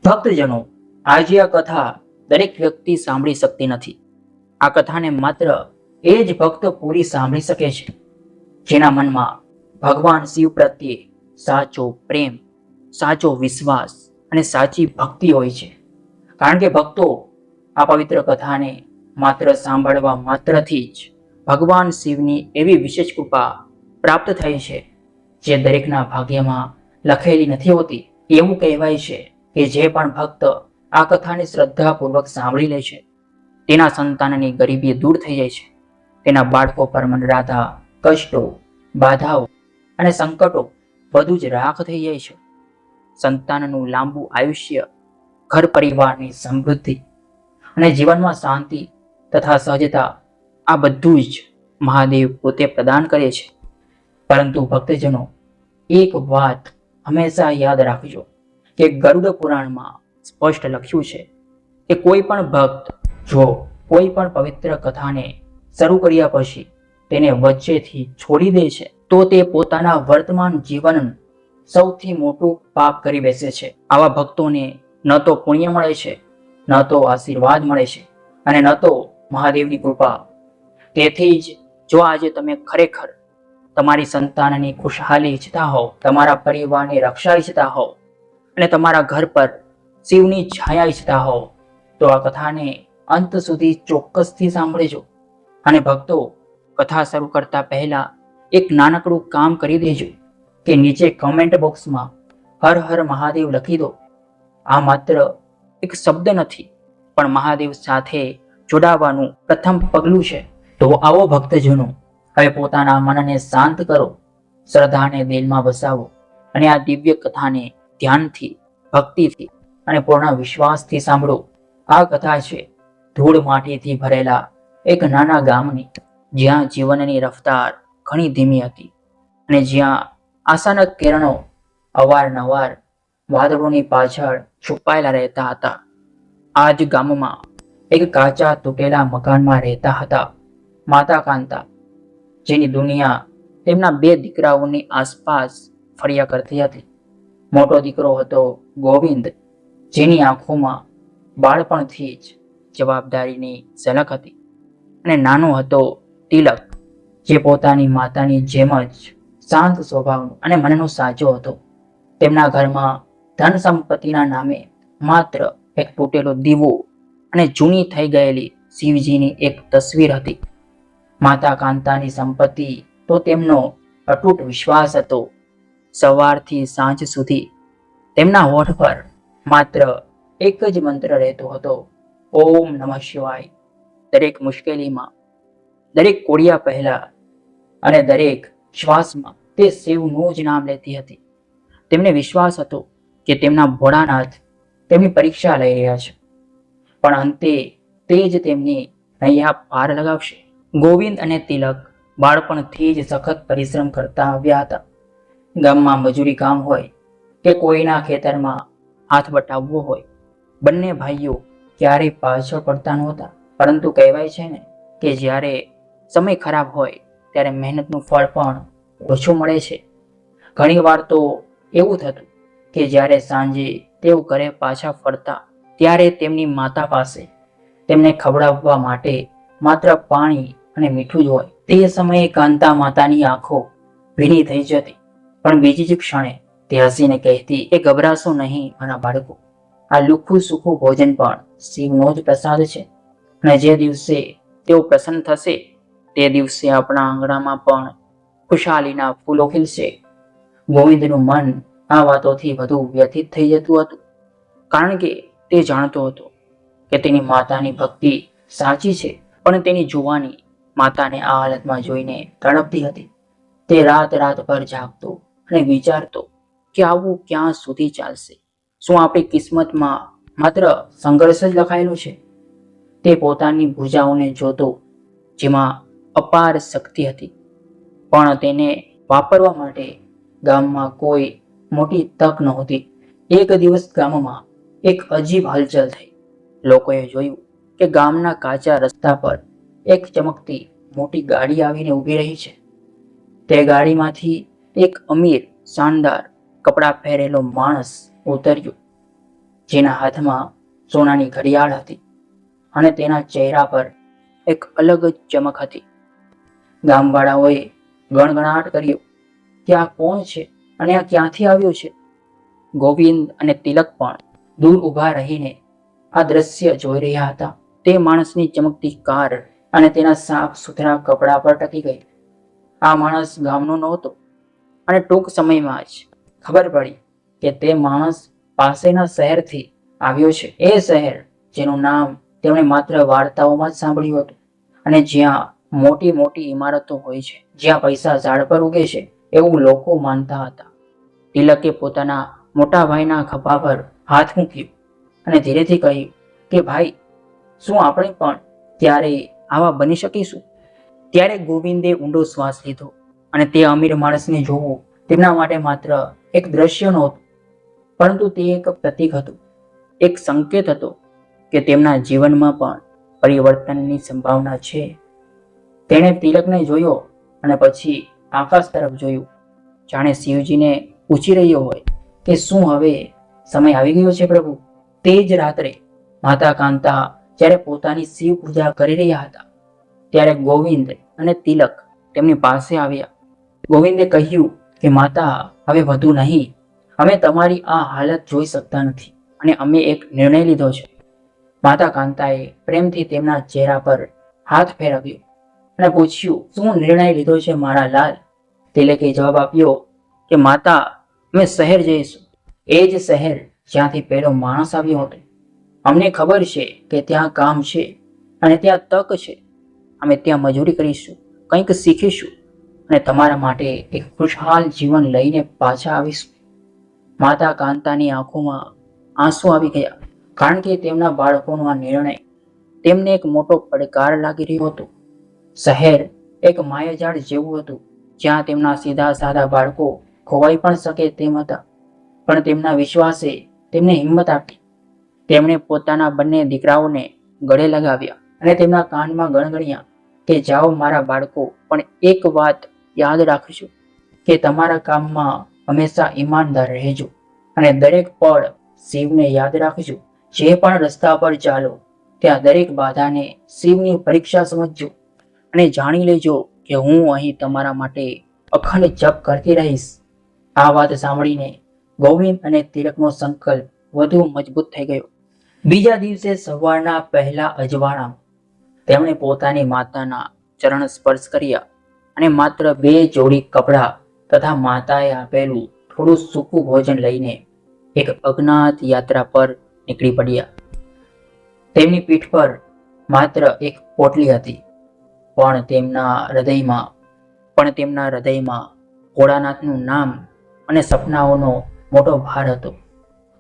ભક્તજનો, આજે આ કથા દરેક વ્યક્તિ સાંભળી શકતી નથી. આ કથાને માત્ર એ જ ભક્ત પૂરી સાંભળી શકે છે જેના મનમાં ભગવાન શિવ પ્રત્યે સાચો પ્રેમ, સાચો વિશ્વાસ અને સાચી ભક્તિ હોય છે. કારણ કે ભક્તો આ પવિત્ર કથાને માત્ર સાંભળવા માત્રથી જ ભગવાન શિવની એવી વિશેષ કૃપા પ્રાપ્ત થઈ છે જે દરેકના ભાગ્યમાં લખેલી નથી હોતી. એવું કહેવાય છે કે જે પણ ભક્ત આ કથાને શ્રદ્ધાપૂર્વક સાંભળી લે છે તેના સંતાનની ગરીબી દૂર થઈ જાય છે. તેના બાળકો પર મંડરાતા કષ્ટો, બાધાઓ અને સંકટો બધું જ રાખ થઈ જાય છે. સંતાનનું લાંબુ આયુષ્ય, ઘર પરિવારની સમૃદ્ધિ અને જીવનમાં શાંતિ તથા સહજતા, આ બધું જ મહાદેવ પોતે પ્રદાન કરે છે. પરંતુ ભક્તજનો, એક વાત હંમેશા યાદ રાખજો કે ગરુડ પુરાણમાં સ્પષ્ટ લખ્યું છે કે કોઈ પણ ભક્ત જો કોઈ પણ પવિત્ર કથાને શરૂ કર્યા પછી તેને વચ્ચેથી છોડી દે છે તો તે પોતાના વર્તમાન જીવનનું સૌથી મોટું પાપ કરી બેસે છે. આવા ભક્તોને ન તો પુણ્ય મળે છે, ન તો આશીર્વાદ મળે છે અને ન તો મહાદેવની કૃપા. તેથી જ જો આજે તમે ખરેખર તમારી સંતાનની ખુશહાલી ઈચ્છતા હોવ, તમારા પરિવારની રક્ષા ઈચ્છતા હોવ અને તમારા ઘર પર શિવની છાયા ઈચ્છતા હોવ તો આ કથાને અંત સુધી ચોક્કસથી સાંભળજો. અને ભક્તો, કથા શરૂ કરતા પહેલા એક નાનકડું કામ કરી દેજો કે નીચે કમેન્ટ બોક્સમાં હર હર મહાદેવ લખી દો. આ માત્ર એક શબ્દ નથી પણ મહાદેવ સાથે જોડાવાનું પ્રથમ પગલું છે. તો આવો ભક્તજનો, હવે પોતાના મનને શાંત કરો, શ્રદ્ધાને દિલમાં વસાવો અને આ દિવ્ય કથાને ધ્યાનથી, ભક્તિથી અને પૂર્ણ વિશ્વાસથી સાંભળો. આ કથા છે ધૂળ માટીથી ભરેલા એક નાના ગામની, જ્યાં જીવનની રફતાર ઘણી ધીમી હતી અને જ્યાં આશાના કિરણો અવારનવાર વાદળોની પાછળ છુપાયેલા રહેતા હતા. આ જ ગામમાં એક કાચા તૂટેલા મકાનમાં રહેતા હતા માતા કાંતા, જેની દુનિયા તેમના 2 દીકરાઓની આસપાસ ફર્યા કરતી હતી. મોટો દીકરો હતો ગોવિંદ, જેની આંખોમાં બાળપણથી જ જવાબદારીની ઝલક હતી, અને નાનો હતો તિલક, જે પોતાની માતાની જેમ જ શાંત સ્વભાવનો અને મનનો સાચો હતો. તેમના ઘરમાં ધન સંપત્તિના નામે માત્ર એક તૂટેલો દીવો અને જૂની થઈ ગયેલી શિવજીની એક તસવીર હતી. માતા કાંતાની સંપત્તિ તો તેમનો અતૂટ વિશ્વાસ હતો. સવારથી સાંજ સુધી તેમના હોઠ પર માત્ર એક જ મંત્ર રહેતો હતો, ઓમ નમઃ શિવાય. દરેક મુશ્કેલીમાં, દરેક કોડિયા પહેલા અને દરેક શ્વાસમાં તે શિવનું જ નામ લેતી હતી. તેમને વિશ્વાસ હતો કે તેમના ભોળાનાથ તેમની પરીક્ષા લઈ રહ્યા છે, પણ અંતે તે જ તેમની નૈયા પાર લગાવશે. ગોવિંદ અને તિલક બાળપણથી જ સખત પરિશ્રમ કરતા આવ્યા હતા. ગામમાં મજૂરી કામ હોય કે કોઈના ખેતરમાં હાથ બટાવવો હોય, બંને ભાઈઓ ક્યારેય પાછળ પડતા નહોતા. પરંતુ કહેવાય છે ને કે જ્યારે સમય ખરાબ હોય ત્યારે મહેનતનું ફળ પણ ઓછું મળે છે. ઘણી વાર તો એવું થતું કે જ્યારે સાંજે તેઓ ઘરે પાછા ફરતા ત્યારે તેમની માતા પાસે તેમને ખવડાવવા માટે માત્ર પાણી અને મીઠું જ હોય. તે સમયે કાંતા માતાની આંખો ભીની થઈ જતી, પણ બીજી જ ક્ષણે તે હસીને કહેતી કે ગભરાશો નહીં મારા બાળકો, આ લુખ્ખું સૂખું ભોજન પણ શિવનો જ પ્રસાદ છે અને જે દિવસે તેઓ પ્રસન્ન થશે તે દિવસે આપણા આંગણામાં પણ ખુશાલીના ફૂલો ખીલશે. ગોવિંદનું મન આ વાતોથી વધુ વ્યથિત થઈ જતું હતું, કારણ કે તે જાણતો હતો કે તેની માતાની ભક્તિ સાચી છે, પણ તેની જુવાની માતાને આ હાલતમાં જોઈને તડપતી હતી. તે રાત ભર જાગતો અને વિચારતો કે આવું ક્યાં સુધી ચાલશે? શું આપણી કિસ્મતમાં માત્ર સંઘર્ષ જ લખાયેલો છે? તે પોતાની ભૂજાઓને જોતો, જેમાં અપાર શક્તિ હતી, પણ તેને વાપરવા માટે ગામમાં કોઈ મોટી તક નહોતી. એક દિવસ ગામમાં એક અજીબ હલચલ થઈ. લોકોએ જોયું કે ગામના કાચા રસ્તા પર એક ચમકતી મોટી ગાડી આવીને ઊભી રહી છે. તે ગાડીમાંથી એક અમીર, શાનદાર કપડાં પહેરેલો માણસ ઉતર્યો જેના હાથમાં સોનાની ઘડિયાળ હતી અને તેના ચહેરા પર એક અલગ જ ચમક હતી. ગામવાળાઓએ ગણગણાટ કર્યો કે આ કોણ છે અને આ ક્યાંથી આવ્યો છે. ગોવિંદ અને તિલક પણ દૂર ઊભા રહીને આ દ્રશ્ય જોઈ રહ્યા હતા. તે માણસની ચમકતી કાર અને તેના સાફ સુથરા કપડા પર ટકી ગઈ. આ માણસ ગામનો નહોતો અને ટૂંક સમયમાં જ ખબર પડી કે તે માણસ પાસેના શહેરથી આવ્યો છે. એ શહેર જેનું નામ તેમણે માત્ર વાર્તાઓમાં જ સાંભળ્યું હતું અને જ્યાં મોટી મોટી ઇમારતો હોય છે, જ્યાં પૈસા ઝાડ પર ઉગે છે એવું લોકો માનતા હતા. તિલકે પોતાના મોટા ભાઈના ખભા પર હાથ મૂક્યો અને ધીરેથી કહ્યું કે ભાઈ, શું આપણે પણ ત્યારે આવા બની શકીશું? ત્યારે ગોવિંદે ઊંડો શ્વાસ લીધો અને તે અમીર માણસને જોવું તેમના માટે માત્ર એક દ્રશ્ય નહોતું, પરંતુ તે એક પ્રતીક હતું, એક સંકેત હતો કે તેમના જીવનમાં પણ પરિવર્તનની સંભાવના છે. તેણે તિલકને જોયો અને પછી આકાશ તરફ જોયું, જાણે શિવજીને પૂછી રહ્યો હોય કે શું હવે સમય આવી ગયો છે પ્રભુ? તે જ રાત્રે માતા કાંતા જ્યારે પોતાની શિવ પૂજા કરી રહ્યા હતા ત્યારે ગોવિંદ અને તિલક તેમની પાસે આવ્યા. ગોવિંદે કહ્યું કે માતા, હવે વધુ નહીં, અમે તમારી આ હાલત જોઈ શકતા નથી અને અમે એક નિર્ણય લીધો છે. માતા કાંતાએ પ્રેમથી તેમના ચહેરા પર હાથ ફેરવ્યો અને પૂછ્યું, શું નિર્ણય લીધો છે મારા લાલ? તિલકે જવાબ આપ્યો કે માતા, અમે શહેર જઈશું, એ જ શહેર જ્યાંથી પહેલો માણસ આવ્યો હતો. અમને ખબર છે કે ત્યાં કામ છે અને ત્યાં તક છે. અમે ત્યાં મજૂરી કરીશું, કંઈક શીખીશું અને તમારા માટે એક ખુશહાલ જીવન લઈને પાછા આવીશું. માતા કાંતાની આંખોમાં આંસુ આવી ગયા, કારણ કે તેમના બાળકોનો આ નિર્ણય તેમને એક મોટો પડકાર લાગી રહ્યો હતો. શહેર એક માયાજાળ જેવું હતું, જ્યાં તેમના સીધા સાદા બાળકો ખોવાઈ પણ શકે તેમ હતા. પણ તેમના વિશ્વાસે તેમને હિંમત આપી. તેમણે પોતાના બંને દીકરાઓને ગળે લગાવ્યા અને તેમના કાનમાં ગણગણ્યા કે જાઓ મારા બાળકો, પણ એક વાત યાદ રાખજો કે તમારા કામમાં હંમેશા ઈમાનદાર રહેજો અને દરેક પળ શિવને યાદ રાખજો. જે પણ રસ્તા પર ચાલો ત્યાં દરેક બાધાને શિવની પરીક્ષા સમજજો અને જાણી લેજો કે હું અહીં તમારા માટે અખંડ જપ કરતી રહીશ. આ વાત સાંભળીને ગોવિંદ અને તિલકનો સંકલ્પ વધુ મજબૂત થઈ ગયો. બીજા દિવસે સવારના પહેલા અજવાળામાં તેમણે પોતાની માતાના ચરણ સ્પર્શ કર્યા અને માત્ર 2 જોડી કપડાં તથા માતાએ આપેલું થોડું સૂકું ભોજન લઈને એક અજ્ઞાત યાત્રા પર નીકળી પડ્યા. તેમની પીઠ પર માત્ર એક પોટલી હતી, પણ તેમના હૃદયમાં ભોળાનાથનું નામ અને સપનાઓનો મોટો ભાર હતો.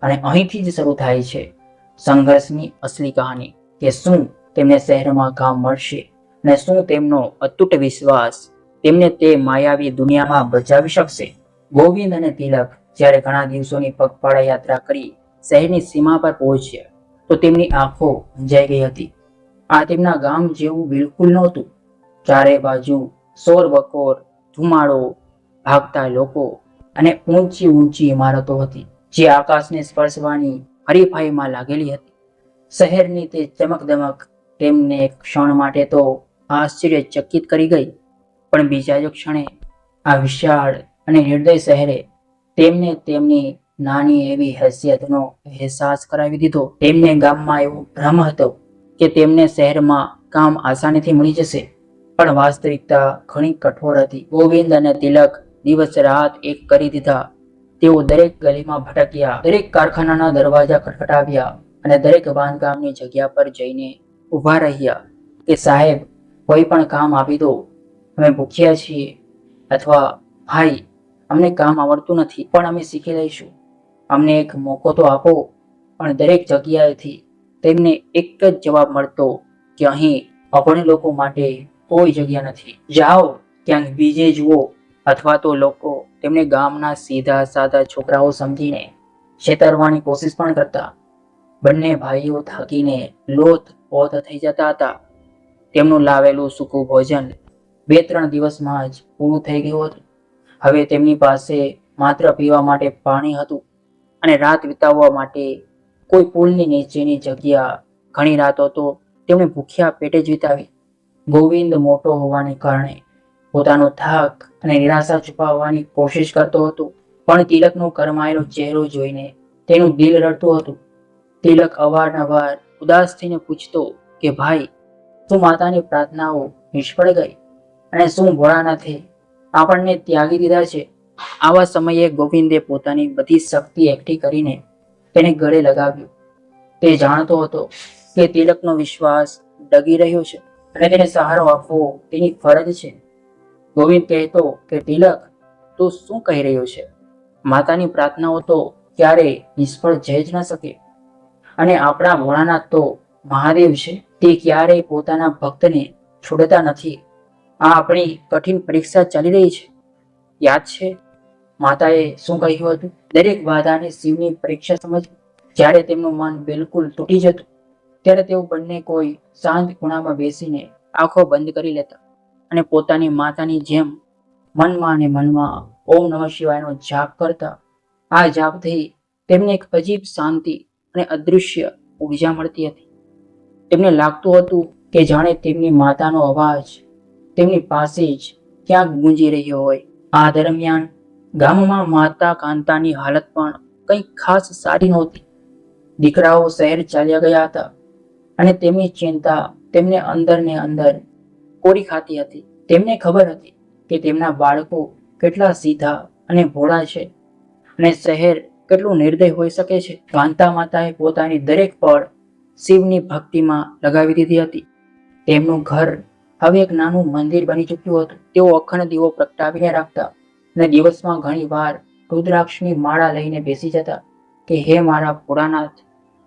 અને અહીંથી જ શરૂ થાય છે સંઘર્ષની અસલી કહાની કે શું તેમને શહેરમાં કામ મળશે અને શું તેમનો અતૂટ વિશ્વાસ તેમને તે માયાવી દુનિયામાં બચાવી શકશે. ગોવિંદ અને તિલક જ્યારે ઘણા દિવસોની પગપાળા યાત્રા કરી શહેરની સીમા પર પહોંચ્યા તો તેમની આંખો અંજાઈ ગઈ હતી. આ તેમના ગામ જેવું બિલકુલ નહોતું. ચારે બાજુ શોર બકોર, ધુમાડો, ભાગતા લોકો અને ઊંચી ઊંચી ઇમારતો હતી જે આકાશને સ્પર્શવાની હરીફાઈમાં લાગેલી હતી. શહેરની તે ચમકદમક તેમને એક ક્ષણ માટે તો આશ્ચર્યચકિત કરી ગઈ, પણ બીજા જ ક્ષણે આ વિશાળ અને નિર્દય શહેરે તેમને તેમની નાની એવી હેસિયતનો અહેસાસ કરાવી દીધો. તેમને ગામમાં એવો ભ્રમ હતો કે તેમને શહેરમાં કામ આસાનીથી મળી જશે, પણ વાસ્તવિકતા ઘણી કઠોર હતી. ગોવિંદ અને તિલક દિવસ રાત એક કરી દીધા. તેઓ દરેક ગલીમાં ભટક્યા, દરેક કારખાનાના દરવાજા ખટખટાવ્યા અને દરેક બાંધકામની જગ્યા પર જઈને ઊભા રહ્યા કે સાહેબ, કોઈ પણ કામ આપી દો, અમે ભૂખ્યા છીએ, અથવા ભાઈ, અમને કામ આવડતું નથી પણ અમે શીખી લઈશું, અમને એક મોકો તો આપો. પણ દરેક જગ્યાએથી તેમને એક જ જવાબ મળતો કે અહીં અભણ લોકો માટે કોઈ જગ્યા નથી, જાઓ ક્યાંક બીજે જુઓ. અથવા તો લોકો તેમને ગામના સીધા સાદા છોકરાઓ સમજીને છેતરવાની કોશિશ પણ કરતા. બંને ભાઈઓ થાકીને લોથપોથ થઈ જતા હતા. તેમનું લાવેલું સૂકું ભોજન 2-3 દિવસમાં જ પૂરું થઈ ગયું હતું. હવે તેમની પાસે માત્ર પીવા માટે પાણી હતું અને રાત વિતાવવા માટે કોઈ પુલની નીચેની જગ્યા. ઘણી રાતો તો તેમણે ભૂખ્યા પેટે જ વિતાવી. ગોવિંદ મોટો હોવાને કારણે પોતાનો થાક અને નિરાશા છુપાવવાની કોશિશ કરતો હતો, પણ તિલકનો કરમાયેલો ચહેરો જોઈને તેનું દિલ રડતું હતું. તિલક અવારનવાર ઉદાસ થઈને પૂછતો કે ભાઈ, શું માતાની પ્રાર્થનાઓ નિષ્ફળ ગઈ અને શું ભોળાનાથે આપણને ત્યાગી દીધા છે? આવા સમયે ગોવિંદે પોતાની બધી શક્તિ એકઠી કરીને તેને ગળે લગાવ્યો. તે જાણતો હતો કે તિલકનો વિશ્વાસ ડગી રહ્યો છે અને તેને સહારો આપવો તેની ફરજ છે. ગોવિંદ કહેતો કે તિલક, તું શું કહી રહ્યો છે? માતાની પ્રાર્થનાઓ તો ક્યારેય નિષ્ફળ જઈ જ ન શકે, અને આપણા ભોળાનાથ તો મહાદેવ છે, તે ક્યારેય પોતાના ભક્તને છોડતા નથી. આ આપણી કઠિન પરીક્ષા ચાલી રહી છે. યાદ છે માતાએ શું કહ્યું હતું? દરેક બાધાને શિવની પરીક્ષા સમજ. જ્યારે તેમનું મન બિલકુલ તૂટી જતું, ત્યારે તેઓ બંને કોઈ શાંત ખૂણામાં બેસીને આંખો બંધ કરી લેતા અને પોતાની માતાની જેમ મનમાં અને મનમાં ઓમ નમઃ શિવાયનો જાપ કરતા. આ જાપથી તેમને એક અજીબ શાંતિ અને અદૃશ્ય ઉર્જા મળતી હતી. તેમને લાગતું હતું કે જાણે તેમની માતાનો અવાજ તેમની પાસે જ ક્યાંક ગુંજી રહ્યો હોય. આ દરમિયાન ગામમાં માતા કાંતાની હાલત પણ કંઈ ખાસ સારી નહોતી. દીકરાઓ શહેર ચાલ્યા ગયા હતા અને તેમની ચિંતા તેમને અંદર ને અંદર કોરી ખાતી હતી. તેમને ખબર હતી કે તેમના બાળકો કેટલા સીધા અને ભોળા છે અને શહેર કેટલું નિર્દય હોઈ શકે છે. કાંતા માતાએ પોતાની દરેક પળ શિવની ભક્તિમાં લગાવી દીધી હતી. તેમનું ઘર હવે એક નાનું મંદિર બની ચૂક્યું હતું. તેઓ અખંડ દીવો પ્રગટાવીને રાખતા અને દિવસમાં ઘણી વાર રુદ્રાક્ષની માળા લઈને બેસી જતા કે હે મારા ભોળાનાથ,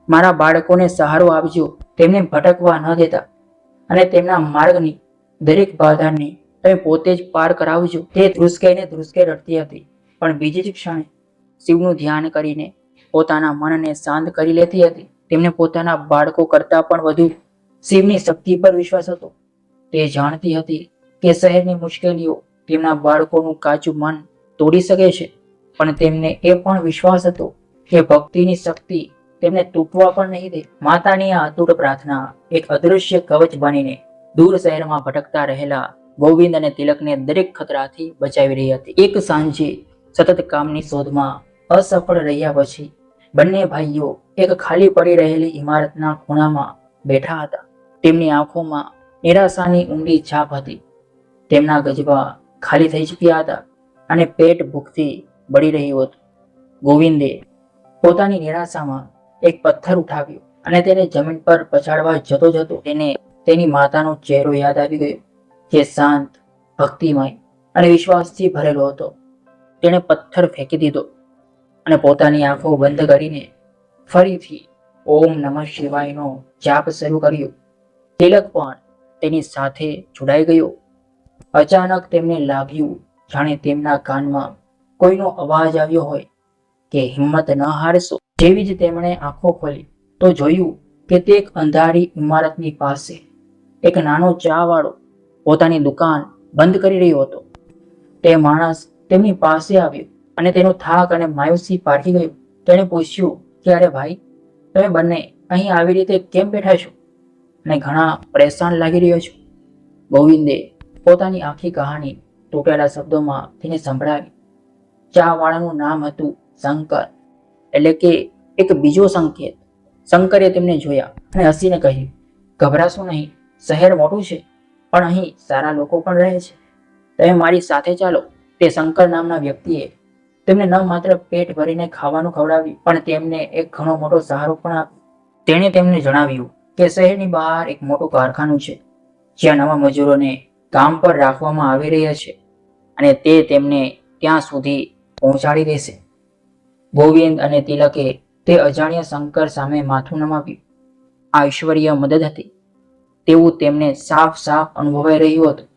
મારા બાળકોને સહારો આપજો, તેમને ભટકવા ન દેતા અને તેમના માર્ગની દરેક બાધાને તમે પોતે જ પાર કરાવજો. તે ધ્રુસકે રડતી હતી, પણ બીજી જ ક્ષણે શિવનું ધ્યાન કરીને પોતાના મનને શાંત કરી લેતી હતી. તેમને પોતાના બાળકો કરતાં પણ વધુ શિવની શક્તિ પર વિશ્વાસ હતો. તે જાણતી હતી કે શહેરની મુશ્કેલીઓ તેમના બાળકોનું કાચું મન તોડી શકે છે, પણ તેમને એ પણ વિશ્વાસ હતો કે ભક્તિની શક્તિ તેમને તૂટવા પણ નહીં દે. માતાની આ અતૂટ પ્રાર્થના એક અદૃશ્ય કવચ બનીને દૂર શહેરમાં ભટકતા રહેલા ગોવિંદ અને તિલકને દરેક ખતરાથી બચાવી રહી હતી. એક સાંજે સતત કામની શોધમાં અસફળ રહ્યા પછી બંને ભાઈઓ એક ખાલી પડી રહેલી ઇમારતના ખૂણામાં બેઠા હતા. તેમની આંખોમાં નિરાશાની ઊંડી છાપ હતી. તેમના ગજવા ખાલી થઈ ચૂક્યા હતા અને પેટ ભૂખથી બળી રહ્યું હતું. ગોવિંદે પોતાની નિરાશામાં એક પથ્થર ઉઠાવ્યો અને તેને જમીન પર પછાડવા જતો તેને તેની માતાનો ચહેરો યાદ આવી ગયો, જે શાંત, ભક્તિમય અને વિશ્વાસથી ભરેલો હતો. તેણે પથ્થર ફેંકી દીધો અને પોતાની આંખો બંધ કરીને ફરીથી ઓમ નમઃ શિવાયનો જાપ શરૂ કર્યો. તિલક પણ તેની સાથે જોડાઈ ગયો. અચાનક તેમને લાગ્યું જાણે તેમના કાનમાં કોઈનો અવાજ આવ્યો હોય કે હિંમત ન હારશો. જેવી જ તેમણે આંખો ખોલી તો જોયું કે તે એક અંધારી ઇમારતની પાસે એક નાનો ચા વાળો પોતાની દુકાન બંધ કરી રહ્યો હતો. તે માણસ તેમની પાસે આવ્યો અને તેનો થાક અને માયુસી પારખી ગયો. તેણે પૂછ્યું કે અરે ભાઈ, તમે બંને અહીં આવી રીતે કેમ બેઠા છો અને ઘણા પરેશાન લાગી રહ્યો છો? ગોવિંદે પોતાની આખી કહાની તૂટેલા શબ્દોમાં તેને સંભળાવી. ચા વાળાનું નામ હતું શંકર, એટલે કે એક બીજો સંકેત. શંકરે તેમને જોયા અને હસીને કહ્યું, ગભરાશો નહીં, શહેર મોટું છે પણ અહીં સારા લોકો પણ રહે છે. તમે મારી સાથે ચાલો. તે શંકર નામના વ્યક્તિએ તેમને ન માત્ર પેટ ભરીને ખાવાનું ખવડાવ્યું, પણ તેમને એક ઘણો મોટો સહારો પણ આપ્યો. તેણે તેમને જણાવ્યું કે શહેરની બહાર એક મોટું કારખાનું છે જ્યાં નવા મજૂરોને કામ પર રાખવામાં આવી રહ્યા છે અને તે તેમને ત્યાં સુધી પહોંચાડી દેશે. ગોવિંદ અને તિલકે તે અજાણ્યા શંકર સામે માથું નમાવ્યું. આ ઈશ્વરીય મદદ હતી તેવું તેમને સાફ સાફ અનુભવાઈ રહ્યું હતું.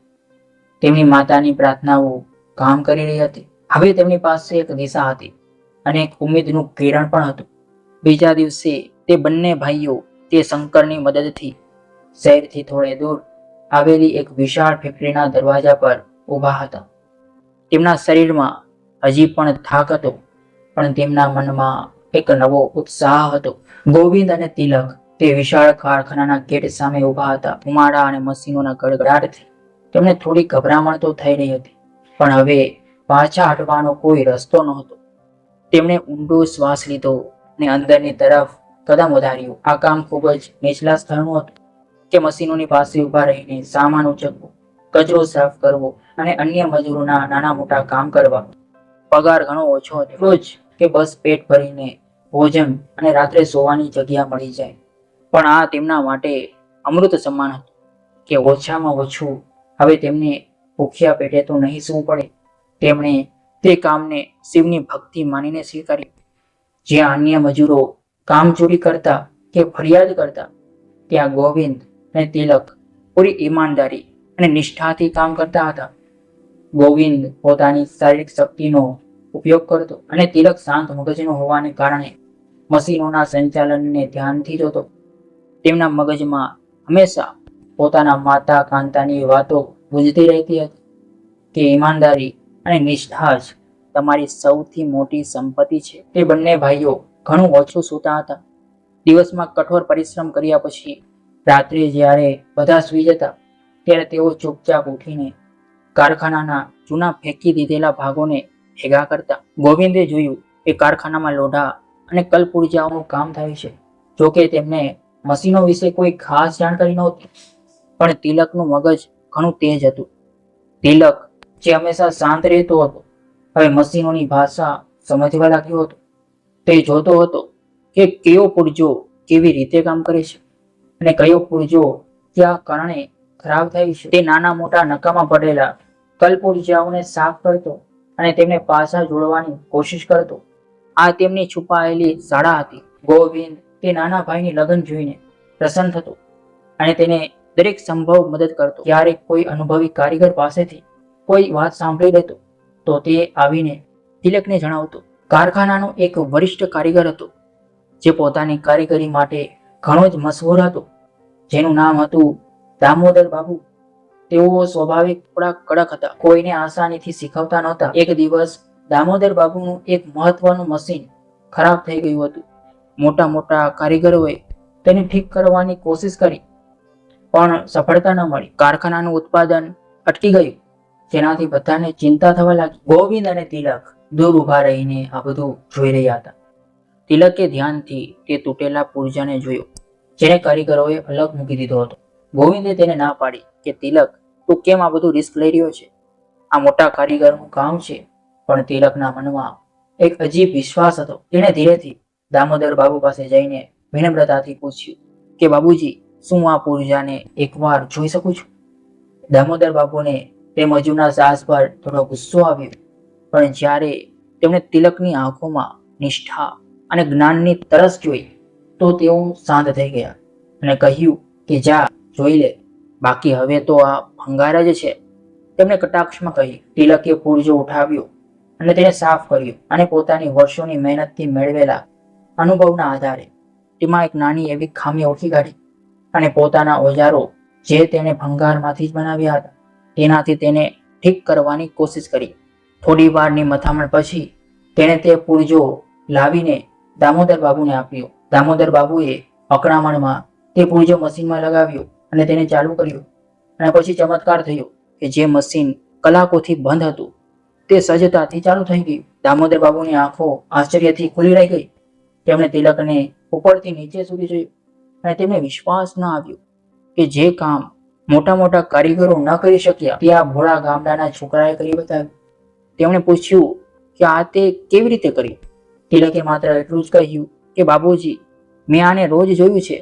તેમની માતાની પ્રાર્થનાઓ કામ કરી રહી હતી. હવે તેમની પાસે એક દિશા હતી અને એક ઉમ્મીદનું કિરણ પણ હતું. બીજા દિવસે તે બંને ભાઈઓ તે શંકરની મદદથી શહેરથી થોડે દૂર આવેલી એક વિશાળ ફેક્ટરીના દરવાજા પર ઊભા હતા. તેમના શરીરમાં હજી પણ થાક હતો, પણ તેમના મનમાં એક નવો ઉત્સાહ હતો. ગોવિંદ અને તિલક તે વિશાળ કારખાનાના ગેટ સામે ઊભા હતા. ધુમાડા અને મશીનોના ગડગડાટથી તેમને થોડી ગભરામણ તો થઈ રહી હતી, પણ હવે પાછા હટવાનો કોઈ રસ્તો નહોતો. તેમણે ઊંડો શ્વાસ લીધો અને અંદરની તરફ કદમ વધાર્યું. આ કામ ખૂબ જ નીચલા સ્તરનું હતું કે મશીનોની પાસે ઊભા રહીને સામાન ઉચકવો, કચરો સાફ કરવો અને અન્ય મજૂરોના નાના મોટા કામ કરવા. પગાર ઘણો ઓછો હતો, રોજ કે બસ પેટ ભરીને ભોજન અને રાત્રે સોવાની જગ્યા મળી જાય. પણ આ તેમના માટે અમૃત સમાન હતું કે ઓછામાં ઓછું હવે તેમને ભૂખ્યા પેટે તો નહીં સૂવું પડે. તેમણે તે કામને શિવની ભક્તિ માનીને સ્વીકાર્યું. જ્યાં અન્ય મજૂરો કામચોરી કરતા કે ફરિયાદ કરતા, ત્યાં ગોવિંદ અને તિલક પૂરી ઈમાનદારી અને નિષ્ઠાથી કામ કરતા હતા. ગોવિંદ પોતાની શારીરિક શક્તિનો ઉપયોગ કરતો અને તિલક શાંત મગજનો હોવાને કારણે મશીનોના સંચાલનને ધ્યાનથી જોતો. તેમના મગજમાં હંમેશા પોતાના માતા કાંતાની વાતો ગુંજતી રહેતી હતી કે ઈમાનદારી અને નિષ્ઠા જ તમારી સૌથી મોટી સંપત્તિ છે. તે બંને ભાઈઓ ઘણું ઓછું સૂતા હતા. દિવસમાં કઠોર પરિશ્રમ કર્યા પછી રાત્રે જ્યારે બધા સૂઈ જતા, ત્યારે તેઓ ચૂપચાપ ઉઠીને કારખાનાના જૂના ફેંકી દીધેલા ભાગોને ભેગા કરતા. ગોવિંદે જોયું કે કારખાનામાં લોઢા અને કલપુર્જાઓનું કામ થાય છે. જોકે તેમને મશીનો વિશે કોઈ ખાસ જાણકારી નહોતી, પણ તિલકનું મગજ ઘણું તેજ હતું. તિલક, જે હંમેશા શાંત રહેતો હતો, હવે મશીનોની ભાષા સમજવા લાગ્યો હતો. તે જોતો હતો કે કયો પુર્જો કેવી રીતે કામ કરે છે અને કયો પુર્જો કયા કારણે ખરાબ થાય છે. તે નાના મોટા નકામા પડેલા કલપુર્જાઓને સાફ કરતો અને તેમને પાછા જોડવાની કોશિશ કરતો. આ તેમની છુપાયેલી શાળા હતી. ગોવિંદ તે નાના ભાઈની લગન જોઈને પ્રસન્ન થતો અને તેને દરેક સંભવ મદદ કરતો. ક્યારેક કોઈ અનુભવી કારીગર પાસેથી કોઈ વાત સાંભળી લેતો તો તે આવીને તિલકને જણાવતો. કારખાનાનો એક વરિષ્ઠ કારીગર હતો જે પોતાની કારીગરી માટે ઘણો જ મશહૂર હતો, જેનું નામ હતું દામોદર બાબુ. તેઓ સ્વાભાવિક થોડા કડક હતા, કોઈને આસાનીથી શીખવતા નહોતા. એક દિવસ દામોદર બાબુનું એક મહત્વનું મશીન ખરાબ થઈ ગયું હતું. મોટા મોટા કારીગરોએ તેને ઠીક કરવાની કોશિશ કરી, પણ સફળતા ન મળી. કારખાનાનું ઉત્પાદન અટકી ગયું, જેનાથી બધાને ચિંતા થવા લાગી. ગોવિંદ અને તિલક દૂર ઉભા રહીને આ બધું જોઈ રહ્યા હતા. તિલકે ધ્યાનથી તે તૂટેલા પુર્જાને જોયો, જેને કારીગરોએ અલગ મૂકી દીધો હતો. ગોવિંદે તેને ના પાડી કે તિલક, તું કેમ આ બધું રિસ્ક લઈ રહ્યો છે? આ મોટા કારીગરનું કામ છે. પણ તિલકના મનમાં એક અજીબ વિશ્વાસ હતો. તેણે ધીરેથી દામોદર બાબુ પાસે જઈને વિનમ્રતાથી પૂછ્યું કે બાબુજી, શું આ પુર્જાને એકવાર જોઈ શકું છું? દામોદર બાબુને તે મજૂરના સાહસ પર થોડો ગુસ્સો આવ્યો, પણ જ્યારે તેમણે તિલકની આંખોમાં નિષ્ઠા અને જ્ઞાનની તરસ જોઈ તો તેઓ શાંત થઈ ગયા અને કહ્યું કે જા, જોઈ લે, બાકી હવે તો આ ભંગાર જ છે. તેમણે કટાક્ષમાં કહ્યું. તિલકે પુર્જો ઉઠાવ્યો અને તેને સાફ કર્યો અને પોતાની વર્ષોની મહેનતથી મેળવેલા અનુભવના આધારે તેમાં એક નાની એવી ખામી ઓળખી કાઢી અને પોતાના ઓજારો, જે તેણે ભંગારમાંથી જ બનાવ્યા હતા, તેનાથી તેને ઠીક કરવાની કોશિશ કરી. થોડી વારની મથામણ પછી તેણે તે પુર્જો લાવીને દામોદર બાબુને આપ્યો. દામોદર બાબુએ અકળામણમાં તે પુર્જો મશીનમાં લગાવ્યો અને તેને ચાલુ કર્યું. અને પછી ચમત્કાર થયો કે જે મશીન કલાકોથી બંધ હતું, તે સજ્જતાથી ચાલુ થઈ ગયું. દામોદર બાબુની આંખો આશ્ચર્યથી ખુલી રહી ગઈ. તેમણે તિલકને ઉપરથી નીચે સુધી જોયું અને તેમને વિશ્વાસ ન આવ્યો કે જે કામ મોટા મોટા કારીગરો ન કરી શક્યા, તે આ ભોળા ગામડાના છોકરાએ કરી બતાવ્યું. તેમણે પૂછ્યું કે આ તે કેવી રીતે કર્યું? તિલકે માત્ર એટલું જ કહ્યું કે બાબુજી, મેં આને રોજ જોયું છે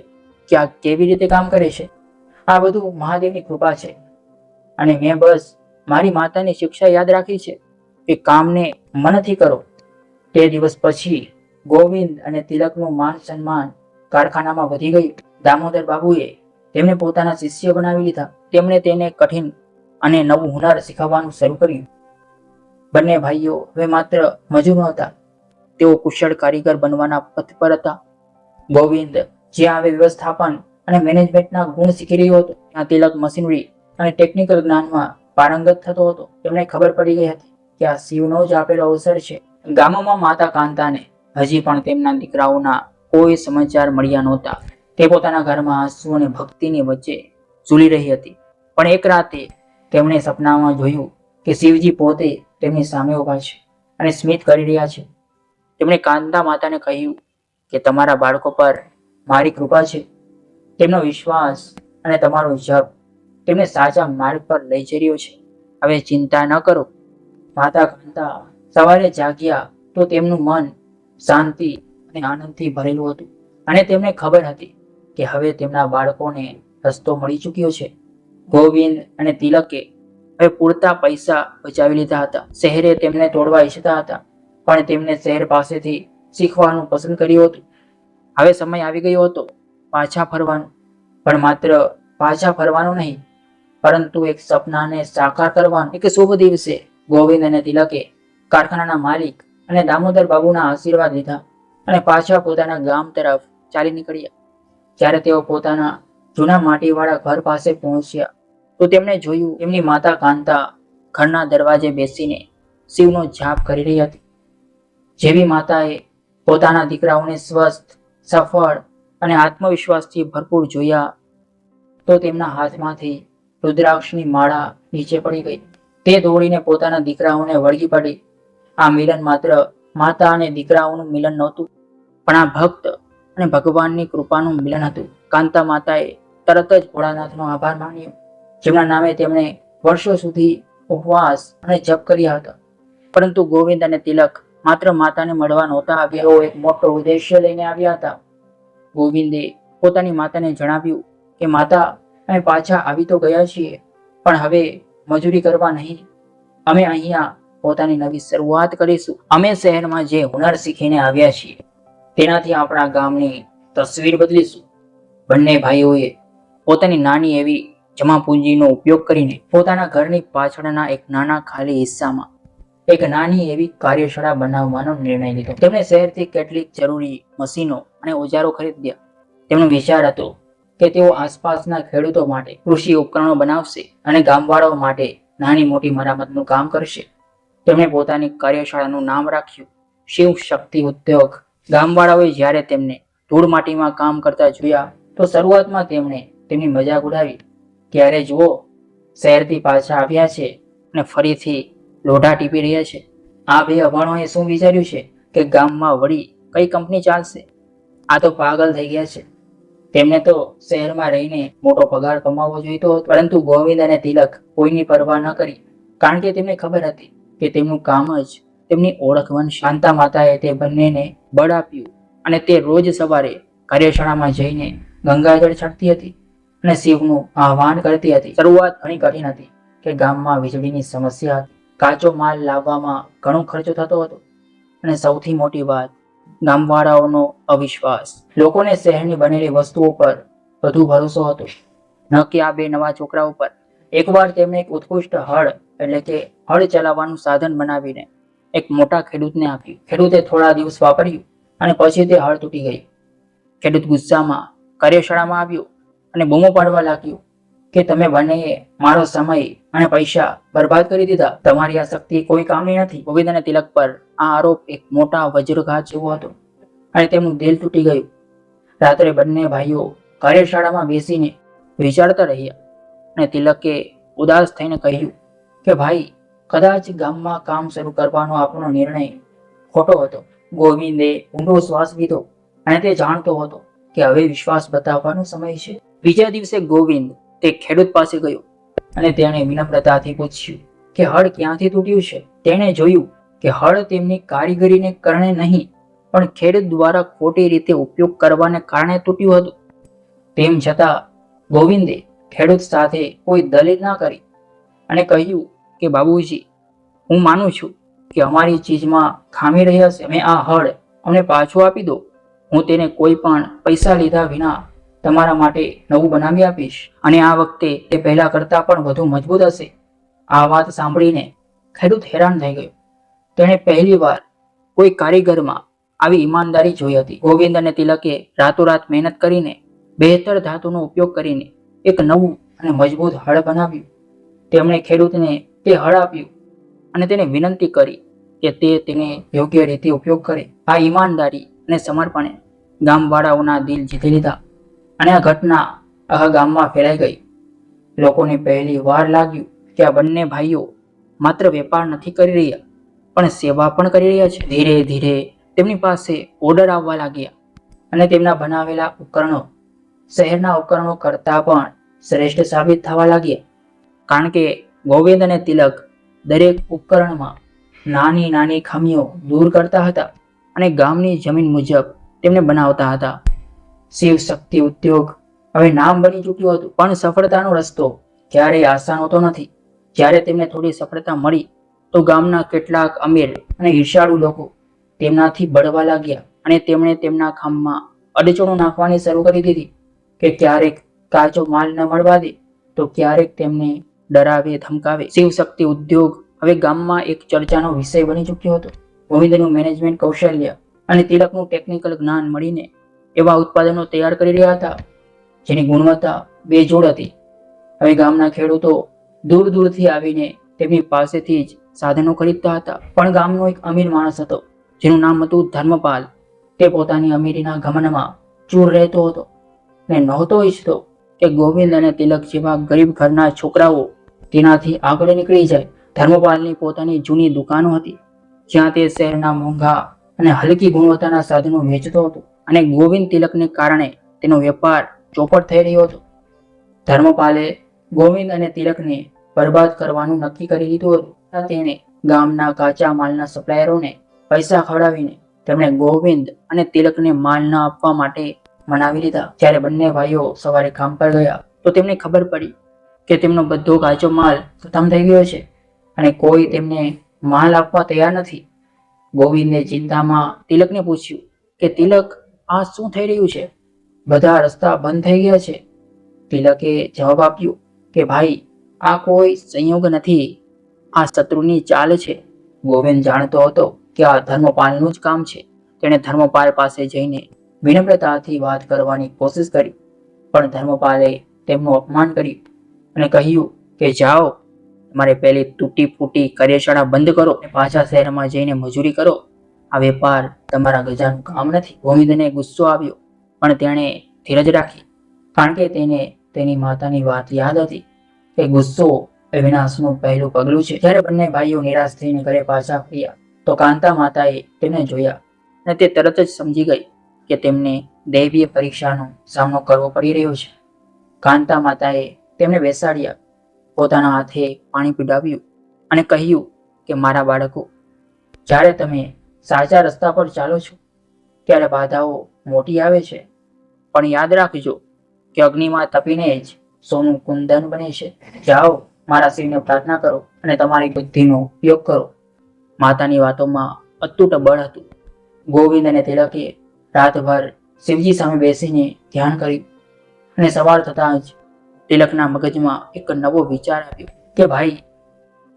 કે આ કેવી રીતે કામ કરે છે. આ બધું મહાદેવની કૃપા છે અને મેં બસ મારી માતાની શિક્ષા યાદ રાખી છે કે કામને મનથી કરો. તે દિવસ પછી ગોવિંદ અને તિલકનું માન સન્માન કારખાનામાં વધી ગયું. દામોદર બાબુએ તેમને પોતાના શિષ્ય બનાવી લીધા. તેમણે તેને કઠિન અને નવું હુનર શીખવવાનું શરૂ કર્યું. બંને ભાઈઓ હવે માત્ર મજૂર નહોતા, તેઓ કુશળ કારીગર બનવાના પથ પર હતા. ગોવિંદ જ્યાં હવે વ્યવસ્થાપન અને મેનેજમેન્ટના ગુણ શીખી રહ્યો હતો, ત્યાં તિલક મશીનરી અને ટેકનિકલ જ્ઞાનમાં પારંગત થતો હતો. તેમને ખબર પડી ગઈ હતી કે આ શિવનો જ આપેલો અવસર છે. ગામમાં માતા કાંતાને હજી પણ તેમના દીકરાઓના કોઈ સમાચાર મળ્યા નહોતા. તે પોતાના ઘરમાં આંસુ અને ભક્તિની વચ્ચે ઝૂલી રહી હતી. પણ એક રાતે તેમણે સપનામાં જોયું કે શિવજી પોતે તેમની સામે ઊભા છે અને સ્મિત કરી રહ્યા છે. તેમણે કાંતા માતાને કહ્યું કે તમારા બાળકો પર મારી કૃપા છે. તેમનો વિશ્વાસ અને તમારો જપ તેમને સાચા માર્ગ પર લઈ જઈ રહ્યો છે. હવે ચિંતા ન કરો. માતા કાંતા સવારે જાગ્યા તો તેમનું મન શાંતિ અને આનંદથી ભરેલું હતું અને તેમને ખબર હતી કે હવે તેમના બાળકોને રસ્તો મળી ચૂક્યો છે. ગોવિંદ અને તિલકે હવે પૂરતા પૈસા બચાવી લીધા હતા. શહેરે તેમને તોડવા ઈચ્છતા હતા, પણ તેમને શહેર પાસેથી શીખવાનું પસંદ કર્યું હતું. હવે સમય આવી ગયો હતો પાછા ફરવાનું, પણ માત્ર પાછા ફરવાનું નહીં, પરંતુ એક સપનાને સાકાર કરવાનું. એક શુભ દિવસે ગોવિંદ અને તિલકે કારખાનાના માલિક અને દામોદર બાબુના આશીર્વાદ લીધા અને પાછા પોતાના ગામ તરફ ચાલી નીકળ્યા. જ્યારે તેઓ પોતાના જૂના માટીવાળા ઘર પાસે પહોંચ્યા તો તેમણે જોયું તેમની માતા કાંતા ઘરના દરવાજે બેસીને શિવનો જાપ કરી રહી હતી. જેવી માતાએ પોતાના દીકરાઓને સ્વસ્થ, સફળ અને આત્મવિશ્વાસથી ભરપૂર જોયા તો તેમના હાથમાંથી રુદ્રાક્ષની માળા નીચે પડી ગઈ. તે દોડીને પોતાના દીકરાઓને વળગી પડી. આ મિલન માત્ર માતા અને દીકરાઓનું મિલન નહોતું, પણ આ ભક્ત અને ભગવાનની કૃપાનું મિલન હતું. કાંતા માતાએ તરત જ ભોળાનાથનો આભાર માન્યો, જેમના નામે તેમણે વર્ષો સુધી ઉપવાસ અને જપ કર્યા હતા. પરંતુ ગોવિંદ અને તિલક માત્ર માતાને મળવા નહોતા આવ્યા, તેઓ એક મોટો ઉદ્દેશ્ય લઈને આવ્યા હતા. ગોવિંદે પોતાની માતાને જણાવ્યું કે માતા, અમે પાછા આવી તો ગયા છીએ, પણ હવે મજૂરી કરવા નહીં. અમે અહીંયા પોતાની નવી શરૂઆત કરીશું. અમે શહેરમાં જે હુનર શીખીને આવ્યા છીએ તેનાથી આપણા ગામની તસવીર બદલીશું. બંને ભાઈઓએ પોતાની નાની એવી જમા પૂંજીનો ઉપયોગ કરીને પોતાના ઘરની પાછળના એક નાના ખાલી હિસ્સામાં એક નાની એવી કાર્યશાળા બનાવવાનો નિર્ણય લીધો. તેમણે શહેરથી કેટલીક જરૂરી મશીનો અને ઓજારો ખરીદ્યા. તેમનો વિચાર હતો કે તેઓ આસપાસના ખેડૂતો માટે કૃષિ ઉપકરણો બનાવશે અને ગામવાળાઓ માટે નાની મોટી મરામતનું કામ કરશે. તેમણે પોતાની કાર્યશાળાનું નામ રાખ્યું શિવ શક્તિ ઉદ્યોગ. ગામવાળાઓએ જ્યારે તેમને ધૂળ માટીમાં કામ કરતા જોયા તો શરૂઆતમાં તેમણે તેમની મજાક ઉડાવી કે અરે જુઓ, શહેરથી પાછા આવ્યા છે અને ફરીથી લોઢા ટીપી રહ્યા છે. આ બે અભણોએ શું વિચાર્યું છે કે ગામમાં વળી કઈ કંપની ચાલશે? આ તો પાગલ થઈ ગયા છે. તેમને તો શહેરમાં રહીને મોટો પગાર કમાવવો જોઈતો હતો. પરંતુ ગોવિંદ અને તિલક કોઈની પરવા ન કરી, કારણ કે તેમને ખબર હતી કે તેમનું કામ જ તેમની ઓળખ બનશે. કાંતા માતાએ તે બંનેને બળ આપ્યું અને તે રોજ સવારે કાર્યશાળામાં જઈને ગંગાજળ છાંટતી હતી અને શિવનું આહ્વાન કરતી હતી. શરૂઆત ઘણી કઠિન હતી કે ગામમાં વીજળીની સમસ્યા હતી, કાચો માલ લાવવામાં ઘણો ખર્ચો થતો હતો અને સૌથી મોટી વાત, ગામવાળાઓનો અવિશ્વાસ. લોકોને શહેરની બનેલી વસ્તુઓ પર વધુ ભરોસો હતો, ન કે આ બે નવા છોકરાઓ પર. એકવાર તેમણે એક ઉત્કૃષ્ટ હળ એટલે કે હળ ચલાવવાનું સાધન બનાવીને એક મોટા ખેડૂતને આપ્યું. ખેડૂતે થોડા દિવસ વાપર્યું અને પછી તે હળ તૂટી ગયું. ખેડૂત ગુસ્સામાં કાર્યશાળામાં આવ્યો અને બૂમો પાડવા લાગ્યો કે તમે બંનેએ મારો સમય અને પૈસા બરબાદ કરી દીધા. તમારી આ શક્તિ કોઈ કામની નથી. ગોવિંદ અને તિલક પર આ આરોપ એક મોટા વજ્રઘાત જેવો હતો અને તેમનું દિલ તૂટી ગયું. રાત્રે બંને ભાઈઓ કાર્યશાળામાં બેસીને વિચારતા રહ્યા અને તિલકે ઉદાસ થઈને કહ્યું કે ભાઈ, કદાચ ગામમાં કામ શરૂ કરવાનો આપણો નિર્ણય ખોટો હતો. ગોવિંદે ઊંડો શ્વાસ લીધો અને તે જાણતો હતો કે હવે વિશ્વાસ બતાવવાનો સમય છે. બીજા દિવસે ગોવિંદ તે ખેડૂત પાસે ગયો અને તેણે વિનમ્રતાથી પૂછ્યું કે હળ ક્યાંથી તૂટ્યું છે. તેણે જોયું કે હળ તેમની કારીગરીને કારણે નહીં, પણ ખેડૂત દ્વારા ખોટી રીતે ઉપયોગ કરવાને કારણે તૂટ્યું હતું. તેમ છતાં ગોવિંદે ખેડૂત સાથે કોઈ દલીલ ના કરી અને કહ્યું કે બાબુજી, હું માનું છું કે અમારી ચીજમાં ખામી રહી હશે. અમે આ હળ અમને પાછું આપી દો. હું તેને કોઈ પણ પૈસા લીધા વિના તમારા માટે નવું બનાવી આપીશ અને આ વખતે તે પહેલા કરતાં પણ વધુ મજબૂત હશે. આ વાત સાંભળીને ખેડૂત હેરાન થઈ ગયો. તેણે પહેલીવાર કોઈ કારીગરમાં આવી ઈમાનદારી જોઈ હતી. ગોવિંદ અને તિલકે રાતોરાત મહેનત કરીને બહેતર ધાતુનો ઉપયોગ કરીને એક નવું અને મજબૂત હળ બનાવ્યું. તેમણે ખેડૂતને તે હળ આપ્યું અને તેને વિનંતી કરી કે તે તેને યોગ્ય રીતે ઉપયોગ કરે. આ ઈમાનદારી અને સમર્પણે ગામવાળાઓના દિલ જીતી લીધા અને આ ઘટના આખા ગામમાં ફેલાઈ ગઈ. લોકોને પહેલી વાર લાગ્યું કે આ બંને ભાઈઓ માત્ર વેપાર નથી કરી રહ્યા પણ સેવા પણ કરી રહ્યા છે. ધીરે ધીરે તેમની પાસે ઓર્ડર આવવા લાગ્યા અને તેમના બનાવેલા ઉપકરણો શહેરના ઉપકરણો કરતાં પણ શ્રેષ્ઠ સાબિત થવા લાગ્યા. કારણ કે ગોવિંદ અને તિલક દરેક ઉપકરણમાં નાની નાની ખામીઓ દૂર કરતા હતા અને ગામની જમીન મુજબ તેમને બનાવતા હતા. શિવ શક્તિ ઉદ્યોગ હવે નામ બની ચૂક્યું હતું, પણ સફળતાનો રસ્તો ક્યારેય આસાન હોતો નથી. જ્યારે તેમને થોડી સફળતા મળી તો ગામના કેટલાક અમીર અને ઈર્ષાળુ લોકો તેમનાથી બળવા લાગ્યા અને તેમણે તેમના કામમાં અડચણો નાખવાની શરૂ કરી દીધી કે ક્યારેક કાચો માલ ન મળવા દે તો ક્યારેક તેમને ડરાવે ધમકાવે. શિવ શક્તિ ઉદ્યોગ હવે ગામમાં એક ચર્ચાનો વિષય બની ચૂક્યો હતો. ગોવિંદનું મેનેજમેન્ટ કૌશલ્ય અને તિલકનું ટેકનિકલ જ્ઞાન મળીને એવા ઉત્પાદનો તૈયાર કરી રહ્યા હતા જેની ગુણવત્તા બેજોડ હતી. હવે ગામના ખેડૂતો દૂર દૂરથી આવીને તેમની પાસેથી જ સાધનો ખરીદતા હતા. પણ ગામનો એક અમીર માણસ હતો જેનું નામ હતું ધર્મપાલ. તે પોતાની અમીરીના ઘમંડમાં ચૂર રહેતો હતો ને નહોતો ઈચ્છતો કે ગોવિંદ અને તિલક જેવા ગરીબ ઘરના છોકરાઓ તેનાથી આગળ નીકળી જાય. ધર્મપાલની પોતાની જૂની દુકાનો હતી જ્યાં તે શહેરના મોંઘા અને હલકી ગુણવત્તાના સાધનો વેચતો હતો અને ગોવિંદ તિલકને કારણે તેનો વેપાર ચોપટ થઈ રહ્યો હતો. ધર્મપાલે ગોવિંદ અને તિલકને બરબાદ કરવાનું નક્કી કરી લીધું હતું. તેને ગામના કાચા માલના સપ્લાયરોને પૈસા ખવડાવીને તેમણે ગોવિંદ અને તિલકને માલ ન આપવા માટે મનાવી લીધા. જ્યારે બંને ભાઈઓ સવારે કામ પર ગયા તો તેમને ખબર પડી કે તેમનો બધો કાચો માલ ખતમ થઈ ગયો છે અને કોઈ તેમને માલ આપવા તૈયાર નથી. ગોવિંદે ચિંતામાં તિલકને પૂછ્યું કે તિલક, આ શું થઈ રહ્યું છે? બધા રસ્તા બંધ થઈ ગયા છે. તિલકે જવાબ આપ્યો કે ભાઈ, આ કોઈ સંયોગ નથી, આ શત્રુની ચાલ છે. ગોવિંદ જાણતો હતો કે આ ધર્મપાલનું જ કામ છે. તેણે ધર્મપાલ પાસે જઈને વિનમ્રતાથી વાત કરવાની કોશિશ કરી પણ ધર્મપાલે તેમનું અપમાન કર્યું અને કહ્યું કે જાઓ, તમારે પહેલી તૂટી ફૂટી કાર્યશાળા બંધ કરો અને પાછા શહેરમાં જઈને મજૂરી કરો. આ વેપાર તમારા ગજાનું કામ નથી. ગોવિંદને ગુસ્સો આવ્યો પણ તેણે ધીરજ રાખી કારણ કે તેને તેની માતાની વાત યાદ હતી કે ગુસ્સો એ વિનાશનું પહેલું પગલું છે. જ્યારે બંને ભાઈઓ નિરાશ થઈને ઘરે પાછા ફર્યા તો કાંતા માતાએ તેમને જોયા અને તે તરત જ સમજી ગઈ કે તેમને દૈવીય પરીક્ષાનો સામનો કરવો પડી રહ્યો છે. કાંતા માતાએ તેમને બેસાડ્યા, પોતાના હાથે પાણી પીવડાવ્યું અને કહ્યું કે મારા બાળકો, જ્યારે તમે સાચા રસ્તા પર ચાલો છો ત્યારે બાધાઓ મોટી આવે છે, પણ યાદ રાખજો કે અગ્નિમાં તપીને જ સોનું કુંદન બને છે. જાઓ, મારા શિવને પ્રાર્થના કરો અને તમારી બુદ્ધિનો ઉપયોગ કરો. માતાની વાતોમાં અતૂટ બળ હતું. ગોવિંદ અને તિલકે રાતભર શિવજી સામે બેસીને ધ્યાન કર્યું અને સવાર થતાં જ તિલકના મગજમાં એક નવો વિચાર આવ્યો કે ભાઈ,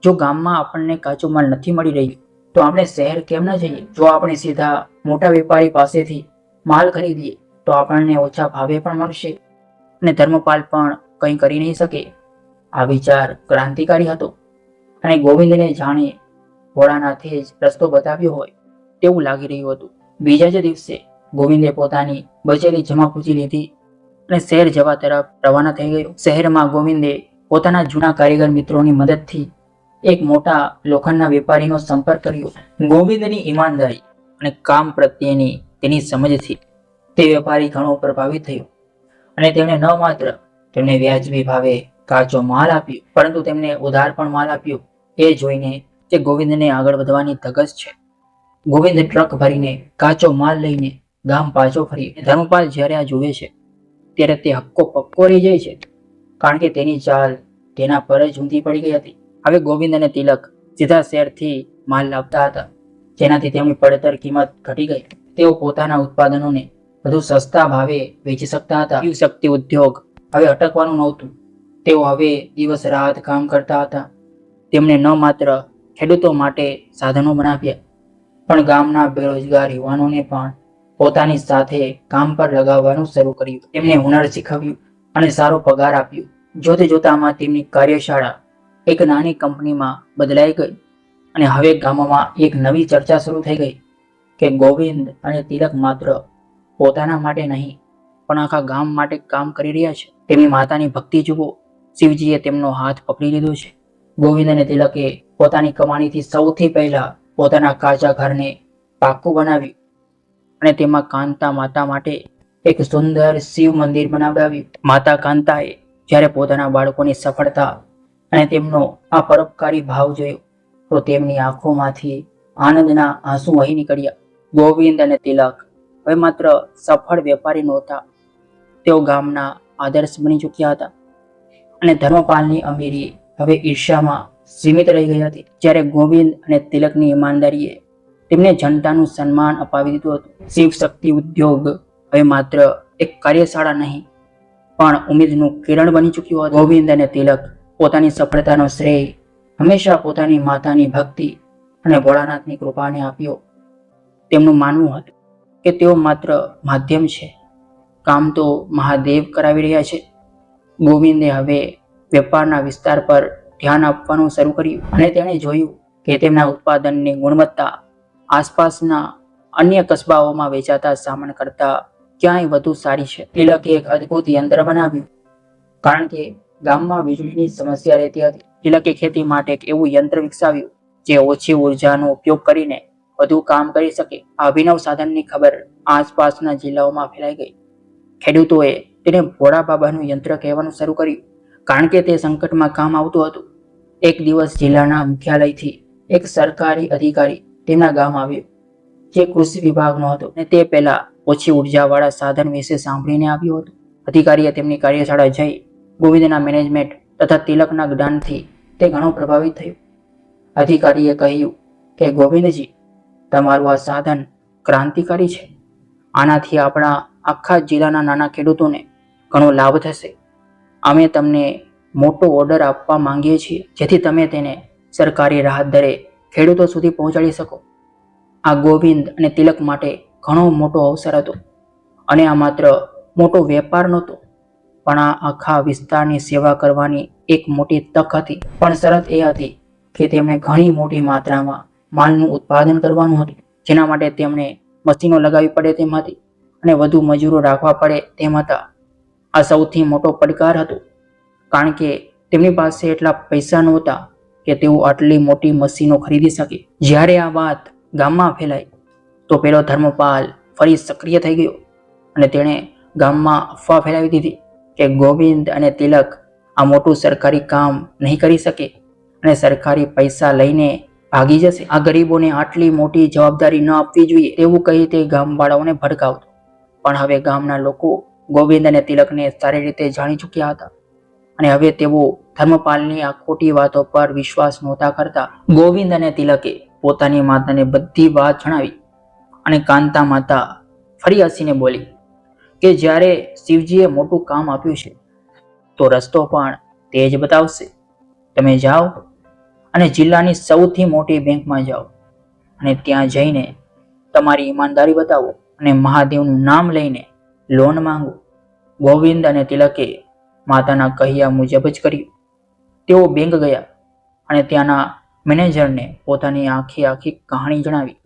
જો ગામમાં આપણને કાચો માલ નથી મળી રહ્યો તો આપણે શહેર કેમ ન જઈએ? જો આપણે સીધા મોટા વેપારી પાસેથી માલ ખરીદીએ તો આપણને ઓછા ભાવે પણ મળશે અને ધર્મપાલ પણ કંઈ કરી નહીં શકે. આ વિચાર ક્રાંતિકારી હતો અને ગોવિંદને જાણે ભોળાનાથે જ રસ્તો બતાવ્યો હોય તેવું લાગી રહ્યું હતું. બીજા જ દિવસે ગોવિંદે પોતાની બચેલી જમા પૂંજી લીધી અને શહેર જવા તરફ રવાના થઈ ગયો. શહેરમાં ગોવિંદે પોતાના જૂના કારીગર મિત્રોની મદદથી એક મોટા લોખંડના વેપારીનો સંપર્ક કર્યો. ગોવિંદની ઈમાનદારી અને કામ પ્રત્યેની તેની સમજથી તે વેપારી ઘણો પ્રભાવિત થયો અને તેમણે ન માત્ર તેમને વ્યાજબી ભાવે કાચો માલ આપ્યો પરંતુ તેમને ઉધાર પણ માલ આપ્યો. એ જોઈને કે ગોવિંદને આગળ વધવાની ધગશ છે, ગોવિંદ ટ્રક ભરીને કાચો માલ લઈને ગામ પાછો ફરી. ધર્મપાલ જ્યારે આ જુએ છે ત્યારે તે હક્કો પક્કો રહી જાય છે કારણ કે તેની ચાલ તેના પર જ ઊંધી પડી ગઈ હતી. હવે ગોવિંદ અને તિલક સીધા શહેરથી માલ લાવતા હતા જેનાથી તેમની પડતર કિંમત ઘટી ગઈ. તેઓ પોતાના ઉત્પાદનોને વધુ સસ્તા ભાવે વેચી શકતા હતા. શિવ શક્તિ ઉદ્યોગ હવે અટકવાનું નહોતું. તેઓ હવે દિવસ રાત કામ કરતા હતા. તેમણે ન માત્ર ખેડૂતો માટે સાધનો બનાવ્યા પણ ગામના બેરોજગાર યુવાનોને પણ પોતાની સાથે કામ પર લગાવવાનું શરૂ કર્યું. તેમને હુનર શીખવ્યું અને સારો પગાર આપ્યો. જોતે જોતામાં તેમની કાર્યશાળા એક નાની કંપનીમાં બદલાઈ ગઈ અને હવે ગામમાં એક નવી ચર્ચા શરૂ થઈ ગઈ કે ગોવિંદ અને તિલક માત્ર પોતાના માટે નહીં પણ આખા ગામ માટે કામ કરી રહ્યા છે. તેમની માતાની ભક્તિ જુઓ. શિવજીએ તેમનો હાથ પકડી લીધો છે. ગોવિંદ અને તિલકે પોતાની કમાણીથી સૌથી પહેલા પોતાના કાચા ઘરને પાક્કું બનાવ્યું અને તેમાં કાંતા માતા માટે એક સુંદર શિવ મંદિર બનાવડાવ્યું. માતા કાંતાએ જ્યારે પોતાના બાળકોની સફળતા અને તેમનો આ પરોપકારી ભાવ જોયો તો તેમની આંખોમાંથી આનંદના આંસુ વહી નીકળ્યા. ગોવિંદ અને તિલક હવે માત્ર સફળ વેપારી નહોતા, તેઓ ગામના આદર્શ બની ચૂક્યા હતા અને ધર્મપાલની અમીરી હવે ઈર્ષ્યામાં સીમિત રહી ગઈ હતી. જ્યારે ગોવિંદ અને તિલકની ઈમાનદારીએ તેમને જનતાનું સન્માન અપાવી દીધું હતું. શિવ શક્તિ ઉદ્યોગ હવે માત્ર એક કાર્યશાળા નહીં પણ ઉમેદનું કિરણ બની ચૂક્યું હતું. ગોવિંદ અને તિલક પોતાની સફળતાનો શ્રેય હંમેશા પોતાની માતાની ભક્તિ અને ભોળાનાથની કૃપાને આપ્યો. તેમનું માનવું હતું કે તેઓ માત્ર માધ્યમ છે, કામ તો મહાદેવ કરાવી રહ્યા છે. ગોવિંદે હવે વેપારના વિસ્તાર પર ધ્યાન આપવાનું શરૂ કર્યું અને તેણે જોયું કે તેમના ઉત્પાદનની ગુણવત્તા આસપાસના અન્ય કસ્બાઓમાં વેચાતા સામાન કરતાં ક્યાંય વધુ સારી છે. તિલકે એક અદ્ભુત યંત્ર બનાવ્યું. કારણ કે ગામમાં વીજળીની સમસ્યા રહેતી હતી, તિલકે ખેતી માટે એક એવું યંત્ર વિકસાવ્યું જે ઓછી ઉર્જાનો ઉપયોગ કરીને વધુ કામ કરી શકે. આ અભિનવ સાધનની ખબર આસપાસના જિલ્લાઓમાં ફેલાઈ ગઈ. ખેડૂતોએ તેને ભોળા બાબાનું યંત્ર કહેવાનું શરૂ કર્યું કારણ કે તે સંકટમાં કામ આવતું હતું. એક દિવસ જિલ્લાના મુખ્યાલયથી એક સરકારી અધિકારી તેમના ગામ આવ્યો જે કૃષિ વિભાગનો હતો અને તે પહેલા ઓછી ઉર્જાવાળા સાધન વિશે સાંભળીને આવ્યો હતો. અધિકારીએ તેમની કાર્યશાળા જઈ ગોવિંદના મેનેજમેન્ટ તથા તિલકના જ્ઞાનથી તે ઘણો પ્રભાવિત થયો. અધિકારીએ કહ્યું કે ગોવિંદજી, તમારું આ સાધન ક્રાંતિકારી છે. આનાથી આપણા આખા જિલ્લાના નાના ખેડૂતોને ઘણો લાભ થશે. અમે તમને મોટો ઓર્ડર આપવા માંગીએ છીએ જેથી તમે તેને સરકારી રાહત દરે ખેડૂતો સુધી પહોંચાડી શકો. આ ગોવિંદ અને તિલક માટે ઘણો મોટો અવસર હતો અને આ માત્ર મોટો વેપાર નહોતો પણ આ આખા વિસ્તારની સેવા કરવાની એક મોટી તક હતી. પણ શરત એ હતી કે તેમણે ઘણી મોટી માત્રામાં માલનું ઉત્પાદન કરવાનું હતું, જેના માટે તેમણે મશીનો લગાવવી પડે તેમ હતી અને વધુ મજૂરો રાખવા પડે તેમ હતા. આ સૌથી મોટો પડકાર હતો કારણ કે તેમની પાસે એટલા પૈસા નહોતા કે તેઓ આટલી મોટી મશીનો ખરીદી શકે. જ્યારે આ વાત ગામમાં ફેલાઈ તો પેલો ધર્મપાલ ફરી સક્રિય થઈ ગયો અને તેણે ગામમાં અફવા ફેલાવી દીધી કે ગોવિંદ અને તિલક આ મોટું સરકારી કામ નહીં કરી શકે અને સરકારી પૈસા લઈને ભાગી જશે. આ ગરીબોને આટલી મોટી જવાબદારી ન આપવી જોઈએ તેવું કહી તે ગામવાળાઓને ભડકાવતો. પણ હવે ગામના લોકો ગોવિંદ અને તિલકને સારી રીતે જાણી ચૂક્યા હતા અને હવે તેઓ ધર્મપાલની આ ખોટી વાતો પર વિશ્વાસ નહોતા કરતા. ગોવિંદ અને તિલકે પોતાની માતાને બધી વાત જણાવી અને કાંતા માતા ફરી હસીને બોલી કે જ્યારે શિવજીએ મોટું કામ આપ્યું છે તો રસ્તો પણ તે જ બતાવશે. તમે જાઓ અને જિલ્લાની સૌથી મોટી બેંકમાં જાઓ અને ત્યાં જઈને તમારી ઈમાનદારી બતાવો અને મહાદેવનું નામ લઈને લોન માંગો. ગોવિંદ અને તિલકે માતાના કહ્યા મુજબ જ કર્યું. તેઓ બેંક ગયા અને ત્યાંના મેનેજરને પોતાની આખી કહાણી જણાવી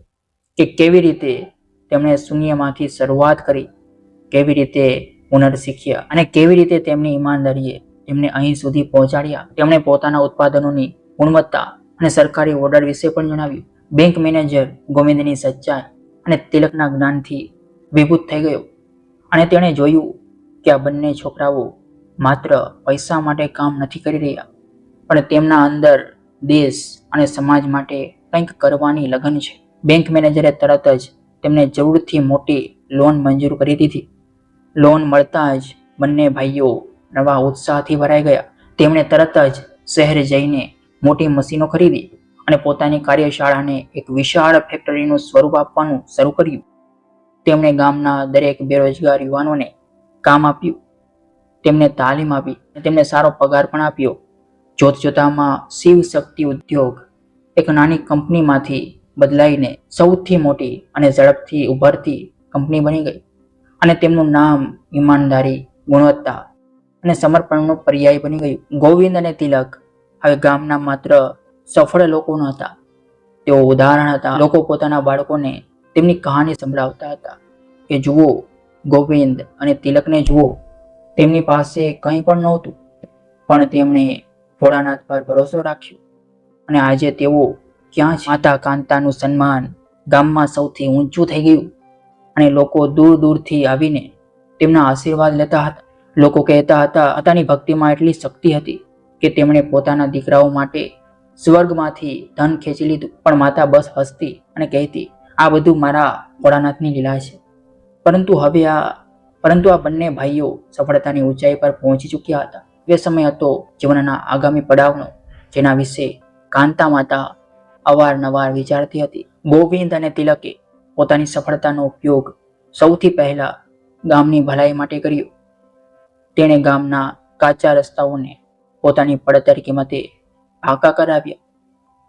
કે કેવી રીતે તેમણે શૂન્યમાંથી શરૂઆત કરી, કેવી રીતે હુનર શીખ્યા અને કેવી રીતે તેમની ઈમાનદારીએ તેમને અહીં સુધી પહોંચાડ્યા. તેમણે પોતાના ઉત્પાદનોની ગુણવત્તા અને સરકારી ઓર્ડર વિશે પણ જણાવ્યું. બેંક મેનેજર ગોવિંદની સચ્ચાઈ અને તિલકના જ્ઞાનથી વિભૂત થઈ ગયો અને તેણે જોયું કે આ બંને છોકરાઓ માત્ર પૈસા માટે કામ નથી કરી રહ્યા પણ તેમના અંદર દેશ અને સમાજ માટે કંઈક કરવાની લગન છે. બેંક મેનેજરે તરત જ તેમને જરૂરથી મોટી લોન મંજૂર કરી દીધી. લોન મળતા જ બંને ભાઈઓ નવા ઉત્સાહથી ભરાઈ ગયા. તેમણે તરત જ શહેર જઈને મોટી મશીનો ખરીદી અને પોતાની કાર્યશાળાને એક વિશાળ ફેક્ટરીનું સ્વરૂપ આપવાનું શરૂ કર્યું. તેમણે ગામના દરેક બેરોજગાર યુવાનોને કામ આપ્યું, તેમને તાલીમ આપી અને તેમને સારો પગાર પણ આપ્યો. જોત જોતામાં શિવ શક્તિ ઉદ્યોગ એક નાની કંપનીમાંથી બદલાઈને સૌથી મોટી અને ઝડપથી ઉભરતી કંપની બની ગઈ અને તેમનું નામ ઈમાનદારી, ગુણવત્તા અને સમર્પણનો પર્યાય બની ગયું. ગોવિંદ અને તિલક હવે ગામના માત્ર સફળ લોકો ન હતા તેઓ ઉદાહરણ હતા. લોકો પોતાના બાળકોને તેમની કહાની સંભળાવતા હતા કે જુઓ, ગોવિંદ અને તિલકને જુઓ, તેમની પાસે કંઈ પણ નહોતું, પણ તેમણે ભોળાનાથ પર ભરોસો રાખ્યો અને આજે તેઓ ક્યાં છે? માતા કાંતાનું સન્માન ગામમાં સૌથી ઊંચું થઈ ગયું અને લોકો દૂર દૂરથી આવીને તેમના આશીર્વાદ લેતા હતા. લોકો કહેતા હતા, માતાની ભક્તિમાં એટલી શક્તિ હતી કે તેમણે પોતાના દીકરાઓ માટે સ્વર્ગમાંથી ધન ખેંચી લીધું. પણ માતા બસ હસતી અને કહેતી, આ બધું મારા ભોળાનાથની લીલા છે. પરંતુ આ બંને ભાઈઓ સફળતાની ઊંચાઈ પર પહોંચી ચૂક્યા હતા. એ સમય હતો જીવનના આગામી પડાવનો, જેના વિશે કાંતા માતા અવારનવાર વિચારતી હતી. ગોવિંદ અને તિલકે પોતાની સફળતાનો ઉપયોગ સૌથી પહેલા ગામની ભલાઈ માટે કર્યો. તેણે ગામના કાચા રસ્તાઓને પોતાની પડતર કિંમતે પાકા કરાવ્યા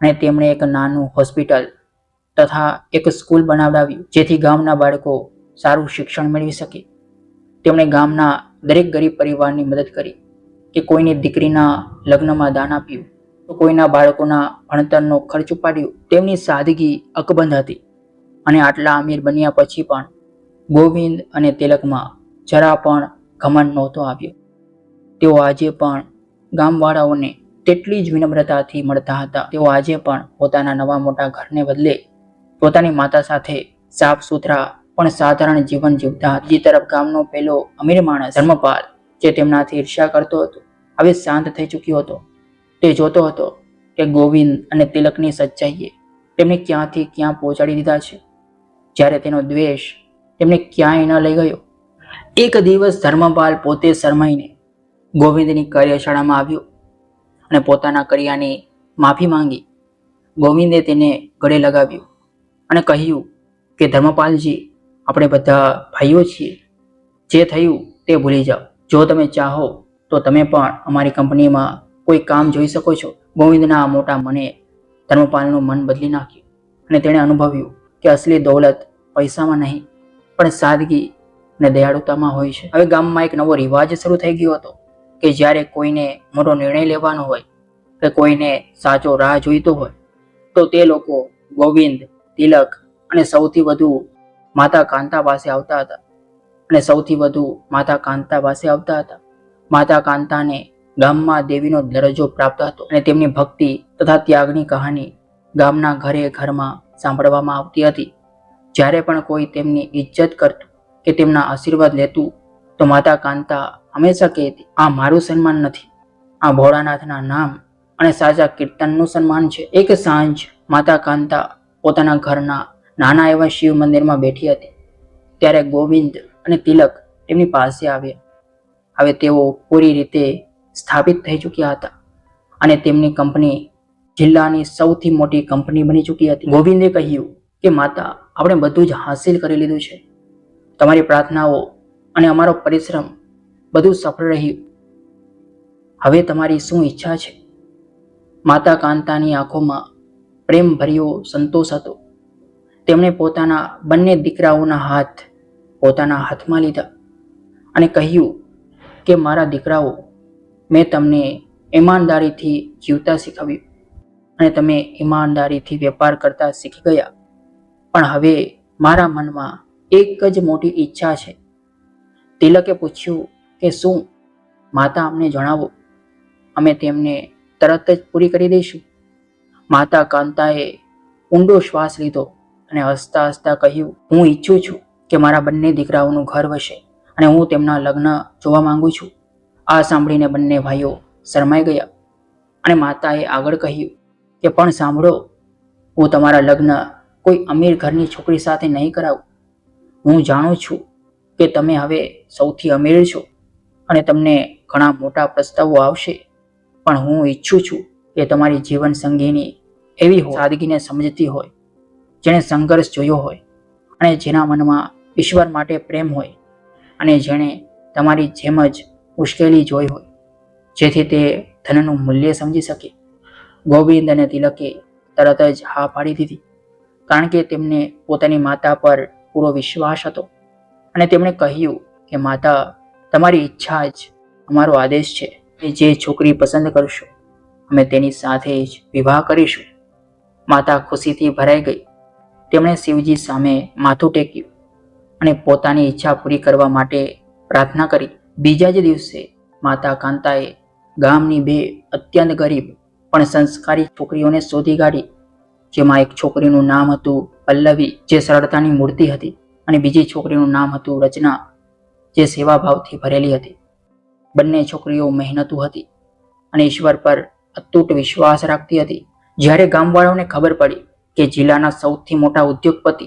અને તેમણે એક નાનું હોસ્પિટલ તથા એક સ્કૂલ બનાવડાવ્યું, જેથી ગામના બાળકો સારું શિક્ષણ મેળવી શકે. તેમણે ગામના દરેક ગરીબ પરિવારની મદદ કરી, કે કોઈની દીકરીના લગ્નમાં દાન આપ્યું, તો કોઈના બાળકોના ભણતરનો ખર્ચ ઉપાડ્યો. તેમની સાદગી અકબંધ હતી અને આટલા અમીર બન્યા પછી પણ ગોવિંદ અને તિલકમાં જરા પણ ઘમંડ નહોતો આવ્યો. તેઓ આજે પણ ગામવાળાઓને તેટલી જ વિનમ્રતાથી મળતા હતા. તેઓ આજે પણ પોતાના નવા મોટા ઘરને બદલે પોતાની માતા સાથે સાફ સુથરા પણ સાધારણ જીવન જીવતા હતા. બીજી તરફ ગામનો પેલો અમીર માણસ ધર્મપાલ, જે તેમનાથી ઈર્ષ્યા કરતો હતો, હવે શાંત થઈ ચૂક્યો હતો. તે જોતો હતો કે ગોવિંદ અને તિલકની સચ્ચાઈએ તેમને ક્યાંથી ક્યાં પહોંચાડી દીધા છે, જ્યારે તેનો દ્વેષ તેમને ક્યાંય ન લઈ ગયો. એક દિવસ ધર્મપાલ પોતે શરમાઈને ગોવિંદની કાર્યશાળામાં આવ્યો અને પોતાના કર્યાની માફી માંગી. ગોવિંદે તેને ગળે લગાવ્યો અને કહ્યું કે ધર્મપાલજી, આપણે બધા ભાઈઓ છીએ. જે થયું તે ભૂલી જાઓ. જો તમે ચાહો તો તમે પણ અમારી કંપનીમાં કોઈ કામ જોઈ શકો છો. ગોવિંદના આ મોટા મને ધર્મપાલનું મન બદલી નાખ્યું અને તેણે અનુભવ્યું કે અસલી દોલત પૈસામાં નહીં, પણ સાદગી અને દયાળુતામાં હોય છે. હવે ગામમાં એક નવો રિવાજ શરૂ થઈ ગયો હતો કે જ્યારે કોઈને મોટો નિર્ણય લેવાનો હોય કે કોઈને સાચો રાહ જોઈતો હોય, તો તે લોકો ગોવિંદ, તિલક અને સૌથી વધુ માતા કાંતા પાસે આવતા હતા. માતા કાંતાને ગામમાં દેવીનો દરજ્જો પ્રાપ્ત હતો અને તેમની ભક્તિ તથા ત્યાગની કહાની ગામના ઘરે ઘરમાં સાંભળવામાં આવતી હતી. જ્યારે પણ કોઈ તેમની ઇજ્જત કરતું કે તેમના આશીર્વાદ લેતું, તો માતા કાંતા હંમેશા કહેતી, આ મારું સન્માન નથી, આ ભોળાનાથના નામ અને સાચા કીર્તનનું સન્માન છે. એક સાંજ માતા કાંતા પોતાના ઘરના નાના એવા શિવ મંદિરમાં બેઠી હતી, ત્યારે ગોવિંદ અને તિલક તેમની પાસે આવ્યા. હવે તેઓ પૂરી રીતે સ્થાપિત થઈ ચૂક્યા હતા અને તેમની કંપની જિલ્લાની સૌથી મોટી કંપની બની ચૂકી હતી. ગોવિંદે કહ્યું કે માતા, આપણે બધું જ હાંસિલ કરી લીધું છે. તમારી પ્રાર્થનાઓ અને અમારો પરિશ્રમ બધું સફળ રહ્યું. હવે તમારી શું ઈચ્છા છે? માતા કાંતાની આંખોમાં પ્રેમ ભર્યો સંતોષ હતો. તેમણે પોતાના બંને દીકરાઓના હાથ પોતાના હાથમાં લીધા અને કહ્યું કે મારા દીકરાઓ, મેં તમને ઈમાનદારીથી જીવતા શીખવ્યું અને તમે ઈમાનદારીથી વેપાર કરતા શીખી ગયા. પણ હવે મારા મનમાં એક જ મોટી ઈચ્છા છે. તિલકે પૂછ્યું કે શું? માતા, અમને જણાવો, અમે તેમને તરત જ પૂરી કરી દઈશું. માતા કાંતાએ ઊંડો શ્વાસ લીધો અને હસતા હસતા કહ્યું, હું ઈચ્છું છું કે મારા બંને દીકરાઓનું ઘર વસે અને હું તેમના લગ્ન જોવા માંગુ છું. આ સાંભળીને બંને ભાઈઓ શરમાઈ ગયા અને માતાએ આગળ કહ્યું કે પણ સાંભળો, હું તમારા લગ્ન કોઈ અમીર ઘરની છોકરી સાથે નહીં કરાવું. હું જાણું છું કે તમે હવે સૌથી અમીર છો અને તમને ઘણા મોટા પ્રસ્તાવો આવશે, પણ હું ઈચ્છું છું કે તમારી જીવન સંગીની એવી સાદગીને સમજતી હોય, જેણે સંઘર્ષ જોયો હોય અને જેના મનમાં ઈશ્વર માટે પ્રેમ હોય અને જેણે તમારી જેમ જ મુશ્કેલી જોઈ હોય, જેથી તે ધનનું મૂલ્ય સમજી શકે. ગોવિંદ અને તિલકે તરત જ હા પાડી દીધી, કારણ કે તેમને પોતાની માતા પર પૂરો વિશ્વાસ હતો અને તેમણે કહ્યું કે માતા, તમારી ઈચ્છા જ અમારો આદેશ છે. જે છોકરી પસંદ કરશો અમે તેની સાથે જ વિવાહ કરીશું. માતા ખુશીથી ભરાઈ ગઈ. તેમણે શિવજી સામે માથું ટેક્યું અને પોતાની ઈચ્છા પૂરી કરવા માટે પ્રાર્થના કરી. બીજા જ દિવસે માતા કાંતાએ ગામની 2 અત્યંત ગરીબ પણ સંસ્કારી છોકરીઓને શોધી કાઢી, જેમાં એક છોકરીનું નામ હતું પલ્લવી, જે સરળતાની મૂર્તિ હતી, અને બીજી છોકરીનું નામ હતું રચના, જે સેવાભાવથી ભરેલી હતી. બંને છોકરીઓ મહેનતુ હતી અને ઈશ્વર પર અતૂટ વિશ્વાસ રાખતી હતી. જ્યારે ગામવાળાઓને ખબર પડી કે જિલ્લાના સૌથી મોટા ઉદ્યોગપતિ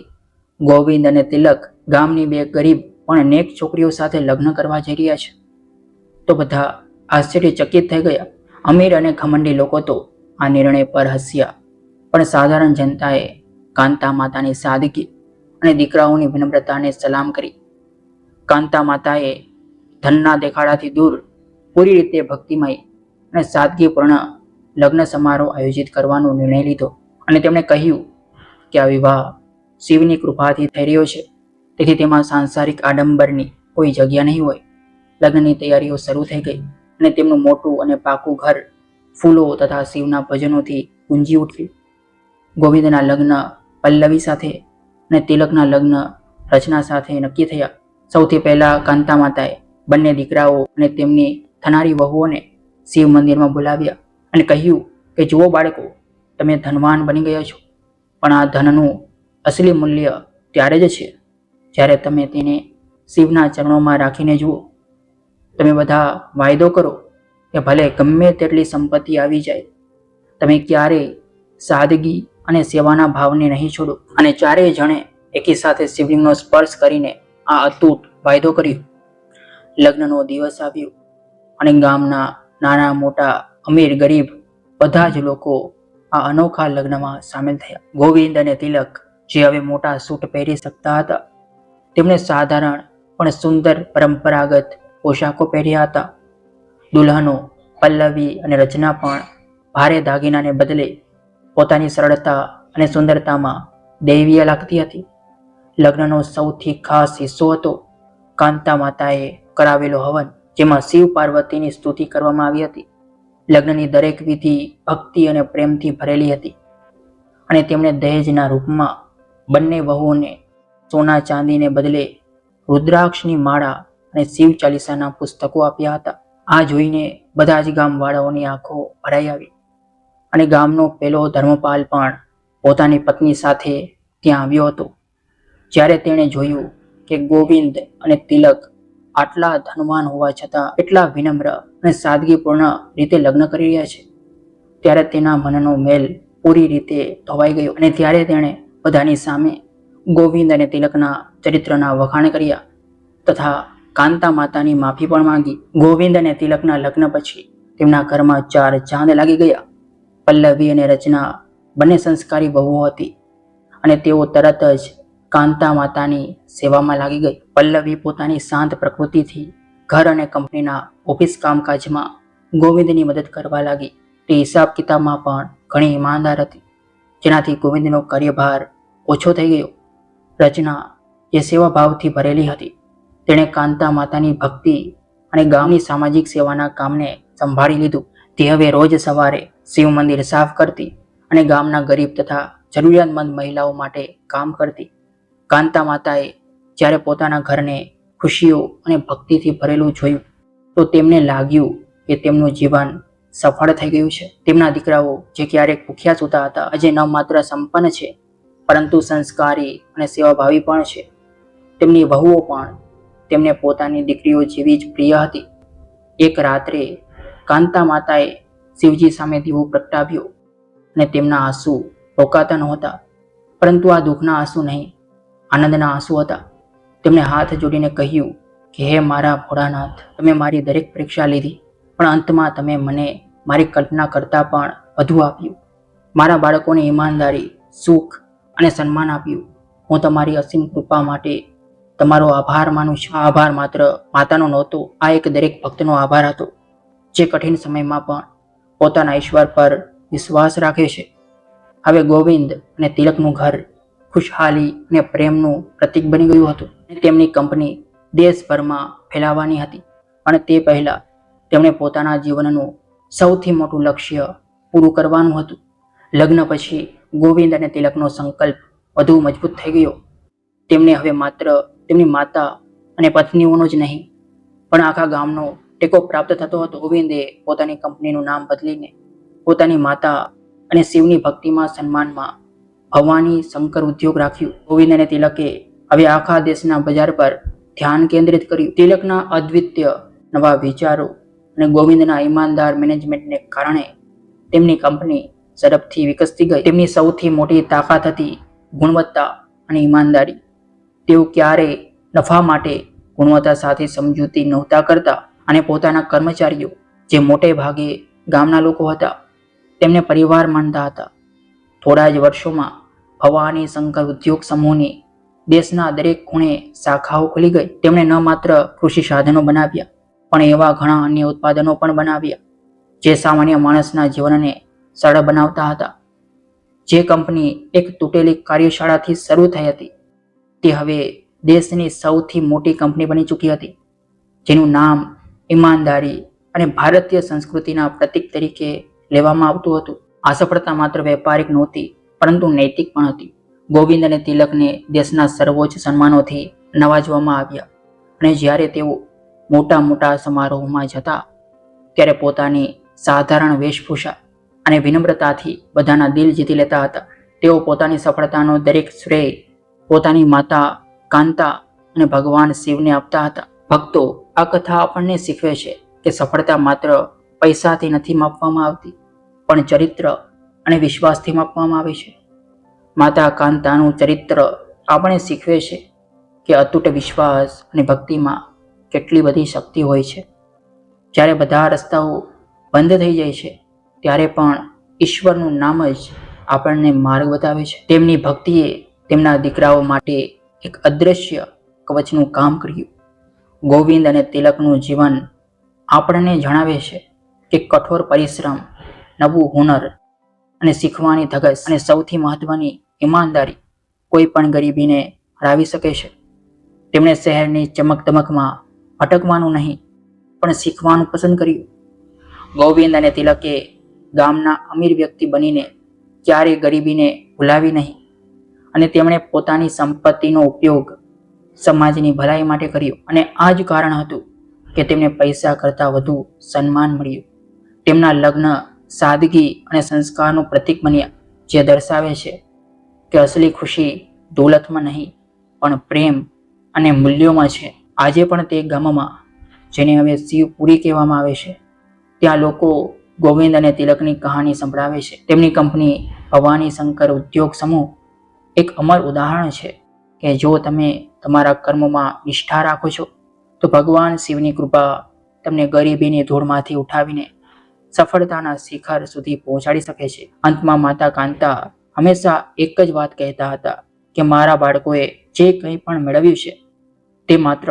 ગોવિંદ અને તિલક ગામની 2 ગરીબ પણ નેક છોકરીઓ સાથે લગ્ન કરવા જઈ રહ્યા છે, તો બધા આશ્ચર્યચકિત થઈ ગયા. અમીર અને ઘમંડી લોકો તો આ નિર્ણય પર હસ્યા, પણ સાધારણ જનતાએ કાંતા માતાની સાદગી અને દીકરાઓની વિનમ્રતાને સલામ કરી. કાંતા માતાએ ધનના દેખાડાથી દૂર પૂરી રીતે ભક્તિમય અને સાદગીપૂર્ણ લગ્ન સમારોહ આયોજિત કરવાનો નિર્ણય લીધો, અને તેમણે કહ્યું કે આ વિવાહ શિવની કૃપાથી થઈ રહ્યો છે, તેથી તેમાં સાંસારિક આડંબરની કોઈ જગ્યા નહીં હોય. લગ્નની તૈયારીઓ શરૂ થઈ ગઈ અને તેમનું મોટું અને પાકું ઘર ફૂલો તથા શિવના ભજનોથી ગુંજી ઉઠ્યું. ગોવિંદના લગ્ન પલ્લવી સાથે અને તિલકના લગ્ન રચના સાથે નક્કી થયા. સૌથી પહેલા કાંતા માતાએ બંને દીકરાઓ અને તેમની થનારી વહુઓને શિવ મંદિરમાં બોલાવ્યા અને કહ્યું કે જુઓ બાળકો, તમે ધનવાન બની ગયા છો, પણ આ ધનનું અસલી મૂલ્ય ત્યારે જ છે જ્યારે તમે તેને શિવના ચરણોમાં રાખીને જુઓ. તમે બધા વાયદો કરો કે ભલે ગમે તેટલી સંપત્તિ આવી જાય, તમે ક્યારેય સાદગી અને સેવાના ભાવને નહીં છોડો. અને ચારેય જણે એકી સાથે શિવલિંગનો સ્પર્શ કરીને આ અતૂટ વાયદો કર્યો. લગ્નનો દિવસ આવ્યો અને ગામના નાના મોટા અમીર ગરીબ બધા જ લોકો આ અનોખા લગ્નમાં સામેલ થયા. ગોવિંદ અને તિલક, જે હવે મોટા સૂટ પહેરી શકતા હતા, તેમણે સાધારણ પણ સુંદર પરંપરાગત પોશાકો પહેર્યા હતા. દુલ્હનો પલ્લવી અને રચના પણ ભારે દાગીનાને બદલે પોતાની સરળતા અને સુંદરતામાં દૈવીય લાગતી હતી. લગ્નનો સૌથી ખાસ હિસ્સો હતો કાંતા માતાએ કરાવેલો હવન, જેમાં શિવ પાર્વતીની સ્તુતિ કરવામાં આવી હતી. લગ્નની દરેક વિધિ ભક્તિ અને પ્રેમથી ભરેલી હતી, અને તેમણે દહેજના રૂપમાં બંને વહુઓને સોના ચાંદીને બદલે રુદ્રાક્ષની માળા અને શિવ ચાલીસાના પુસ્તકો આપ્યા હતા. આ જોઈને બધા જ ગામવાળાઓની આંખો ભરાઈ આવી, અને ગામનો પેલો ધર્મપાલ પણ પોતાની પત્ની સાથે ત્યાં આવ્યો હતો. જ્યારે તેણે જોયું કે ગોવિંદ અને તિલક આટલા ધનવાન હોવા છતાં એટલા વિનમ્ર અને સાદગીપૂર્ણ રીતે લગ્ન કરી રહ્યા છે, ત્યારે તેના મનનો મેલ પૂરી રીતે ધોવાઈ ગયો. અને ત્યારે તેણે બધાની સામે ગોવિંદ અને તિલકના ચરિત્રના વખાણ કર્યા તથા કાંતા માતાની માફી પણ માંગી. ગોવિંદ અને તિલકના લગ્ન પછી તેમના ઘરમાં 4 ચાંદ લાગી ગયા. પલ્લવી અને રચના બંને સંસ્કારી વહુઓ હતી, અને તેઓ તરત જ કાંતા માતાની સેવામાં લાગી ગઈ. પલ્લવી પોતાની શાંત પ્રકૃતિથી ઘર અને કંપનીના ઓફિસ કામકાજમાં ગોવિંદની મદદ કરવા લાગી. તે હિસાબ કિતાબમાં પણ ઘણી ઈમાનદાર હતી, જેનાથી ગોવિંદનો કાર્યભાર ઓછો થઈ ગયો. રચના, જે સેવાભાવથી ભરેલી હતી, તેણે કાંતા માતાની ભક્તિ અને ગામની સામાજિક સેવાના કામને સંભાળી લીધું. તે હવે રોજ સવારે શિવ મંદિર સાફ કરતી અને ગામના ગરીબ તથા જરૂરિયાતમંદ મહિલાઓ માટે કામ કરતી. કાંતા માતાએ જ્યારે પોતાના ઘરને ખુશીઓ અને ભક્તિથી ભરેલું જોયું, તો તેમને લાગ્યું કે તેમનું જીવન સફળ થઈ ગયું છે. તેમના દીકરાઓ, જે ક્યારેક ભૂખ્યા સૂતા હતા, આજે ન માત્ર સંપન્ન છે, પરંતુ સંસ્કારી અને સેવાભાવી પણ છે. તેમની વહુઓ પણ તેમને પોતાની દીકરીઓ જેવી જ પ્રિય હતી. એક રાત્રે કાંતા માતાએ શિવજી સામે દીવો પ્રગટાવ્યો, અને તેમના આંસુ રોકાતા નહોતા. પરંતુ આ દુઃખના આંસુ નહીં, આનંદના આંસુ હતા. તેમણે હાથ જોડીને કહ્યું કે હે મારા ભોળાનાથ, તમે મારી દરેક પરીક્ષા લીધી, પણ અંતમાં તમે મને મારી કલ્પના કરતાં પણ વધુ આપ્યું. મારા બાળકોને ઈમાનદારી, સુખ અને સન્માન આપ્યું. હું તમારી અસીમ કૃપા માટે તમારો આભાર માનું છું. આ આભાર માત્ર માતાનો નહોતો, આ એક દરેક ભક્તનો આભાર હતો, જે કઠિન સમયમાં પણ પોતાના ઈશ્વર પર વિશ્વાસ રાખે છે. હવે ગોવિંદ અને તિલકનું ઘર ખુશહાલી અને પ્રેમનું પ્રતીક બની ગયું હતું. તેમની કંપની દેશભરમાં ફેલાવાની હતી, અને તે પહેલા તેમણે પોતાના જીવનનું સૌથી મોટું લક્ષ્ય પૂરું કરવાનું હતું. લગ્ન પછી ગોવિંદ અને તિલકનો સંકલ્પ વધુ મજબૂત થઈ ગયો. તેમને હવે માત્ર તેમની માતા અને પત્નીઓનો જ નહીં પણ આખા ગામનો ટેકો પ્રાપ્ત થતો હતો. ગોવિંદે પોતાની કંપનીનું નામ બદલીને પોતાની માતા અને શિવની ભક્તિમાં સન્માનમાં ભવાની શંકર ઉદ્યોગ રાખ્યું. ગોવિંદ અને તિલકે હવે આખા દેશના બજાર પર ધ્યાન કેન્દ્રિત કર્યું. તિલકના અદ્વિતીય નવા વિચારો અને ગોવિંદના ઈમાનદાર મેનેજમેન્ટને કારણે તેમની કંપની ઝડપથી વિકસતી ગઈ. તેમની સૌથી મોટી તાકાત હતી ગુણવત્તા અને ઈમાનદારી. તેઓ ક્યારેય નફા માટે ગુણવત્તા સાથે સમજૂતી નહોતા કરતા અને પોતાના કર્મચારીઓ, જે મોટે ભાગે ગામના લોકો હતા, તેમને પરિવાર માનતા હતા. થોડા જ વર્ષોમાં ભવાની શંકર ઉદ્યોગ સમૂહની દેશના દરેક ખૂણે શાખાઓ ખુલી ગઈ. તેમણે ન માત્ર કૃષિ સાધનો બનાવ્યા પણ એવા ઘણા અન્ય ઉત્પાદનો પણ બનાવ્યા જે સામાન્ય માણસના જીવનને સરળ બનાવતા હતા. જે કંપની એક તૂટેલી કાર્યશાળાથી શરૂ થઈ હતી તે હવે દેશની સૌથી મોટી કંપની બની ચૂકી હતી, જેનું નામ ઈમાનદારી અને ભારતીય સંસ્કૃતિના પ્રતીક તરીકે લેવામાં આવતું હતું. આ સફળતા માત્ર વ્યાપારિક નહોતી પરંતુ નૈતિક પણ હતી. ગોવિંદ અને તિલકને દેશના સર્વોચ્ચ સન્માનોથી નવાજવામાં આવ્યા અને જ્યારે તેઓ મોટા મોટા સમારોહમાં જતા ત્યારે પોતાની સાધારણ વેશભૂષા અને વિનમ્રતાથી બધાના દિલ જીતી લેતા હતા. તેઓ પોતાની સફળતાનો દરેક શ્રેય પોતાની માતા કાંતા અને ભગવાન શિવને આપતા હતા. ભક્તો, આ કથા આપણને શીખવે છે કે સફળતા માત્ર પૈસાથી નથી માપવામાં આવતી પણ ચરિત્ર અને વિશ્વાસથી માપવામાં આવે છે. માતા કાંતાનું ચરિત્ર આપણે શીખવે છે કે અતૂટ વિશ્વાસ અને ભક્તિમાં કેટલી બધી શક્તિ હોય છે. જ્યારે બધા રસ્તાઓ બંધ થઈ જાય છે ત્યારે પણ ઈશ્વરનું નામ જ આપણને માર્ગ બતાવે છે. તેમની ભક્તિએ તેમના દીકરાઓ માટે એક અદ્રશ્ય કવચનું કામ કર્યું. ગોવિંદ અને તિલકનું જીવન આપણને જણાવે છે કે કઠોર પરિશ્રમ, નવું હુનર અને શીખવાની ધગશ અને સૌથી મહત્વની ઈમાનદારી કોઈ પણ ગરીબીને હરાવી શકે છે. તેમણે શહેરની ચમકદમકમાં ભટકવાનું નહીં પણ શીખવાનું પસંદ કર્યું. ગોવિંદ અને તિલકે ગામના અમીર વ્યક્તિ બનીને ક્યારેય ગરીબીને ભૂલાવી નહીં અને તેમણે પોતાની સંપત્તિનો ઉપયોગ સમાજની ભલાઈ માટે કર્યો. અને આ જ કારણ હતું કે તેમને પૈસા કરતાં વધુ સન્માન મળ્યું. તેમના લગ્ન સાદગી અને સંસ્કારનું પ્રતીક બન્યા, જે દર્શાવે છે કે અસલી ખુશી દોલતમાં નહીં પણ પ્રેમ અને મૂલ્યોમાં છે. આજે પણ તે ગામમાં જેને હવે શિવપુરી કહેવામાં આવે છે, ત્યાં લોકો ગોવિંદ અને તિલકની કહાની સંભળાવે છે. તેમની કંપની ભવાની શંકર ઉદ્યોગ સમૂહ એક અમર ઉદાહરણ છે કે જો તમે તમારા કર્મમાં નિષ્ઠા રાખો છો તો ભગવાન શિવની કૃપા તમને ગરીબીની ધૂળમાંથી ઉઠાવીને સફળતાના શિખર સુધી પહોંચાડી શકે છે. અંતમાં માતા કાંતા હંમેશા એક જ વાત કહેતા હતા કે મારા બાળકોએ જે કંઈ પણ મેળવ્યું છે તે માત્ર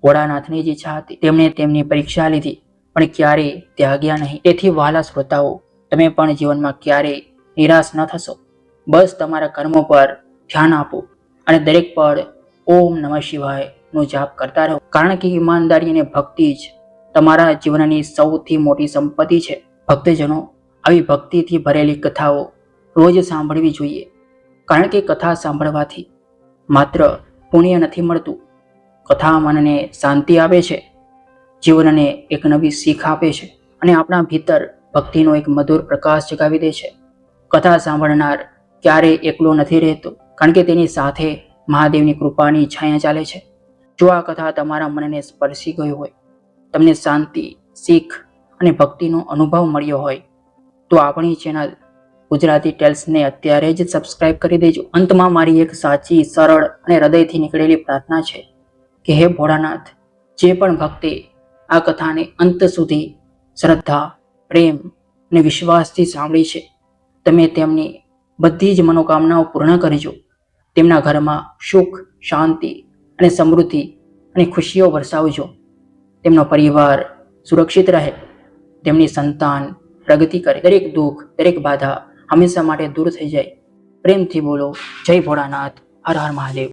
ભોળાનાથની જ ઈચ્છા હતી. તેમણે તેમની પરીક્ષા લીધી પણ ક્યારેય ત્યાગ્યા નહીં. તેથી વહાલા શ્રોતાઓ, તમે પણ જીવનમાં ક્યારેય નિરાશ ન થશો. બસ તમારા કર્મો પર ધ્યાન આપો અને દરેક પળ ઓમ નમઃ શિવાય નો જાપ કરતા રહો, કારણ કે ઈમાનદારી અને ભક્તિ જ તમારા જીવનની સૌથી મોટી સંપત્તિ છે. ભક્તજનો, આવી ભક્તિથી ભરેલી કથાઓ રોજ સાંભળવી જોઈએ, કારણ કે કથા સાંભળવાથી માત્ર પુણ્ય નથી મળતું, કથા મનને શાંતિ આપે છે, જીવનને એક નવી શીખ આપે છે અને આપણા ભીતર ભક્તિનો એક મધુર પ્રકાશ જગાવી દે છે. કથા સાંભળનાર ક્યારેય એકલો નથી રહેતો, કારણ કે તેની સાથે મહાદેવની કૃપાની છાયા ચાલે છે. જો આ કથા તમારા મનને સ્પર્શી ગઈ હોય, તમને શાંતિ, શીખ અને ભક્તિનો અનુભવ મળ્યો હોય તો આપણી ચેનલ ગુજરાતી ટેલ્સને અત્યારે જ સબસ્ક્રાઇબ કરી દેજો. અંતમાં મારી એક સાચી, સરળ અને હૃદયથી નીકળેલી પ્રાર્થના છે કે હે ભોળાનાથ, જે પણ ભક્તે આ કથાને અંત સુધી શ્રદ્ધા, પ્રેમ અને વિશ્વાસથી સાંભળી છે, તમે તેમની બધી જ મનોકામનાઓ પૂર્ણ કરજો. તેમના ઘરમાં સુખ, શાંતિ અને સમૃદ્ધિ અને ખુશીઓ વરસાવજો. તેમનો પરિવાર સુરક્ષિત રહે, તેમની સંતાન પ્રગતિ કરે, દરેક દુઃખ, દરેક બાધા હંમેશા માટે દૂર થઈ જાય. પ્રેમથી બોલો જય ભોળાનાથ, હર હર મહાદેવ.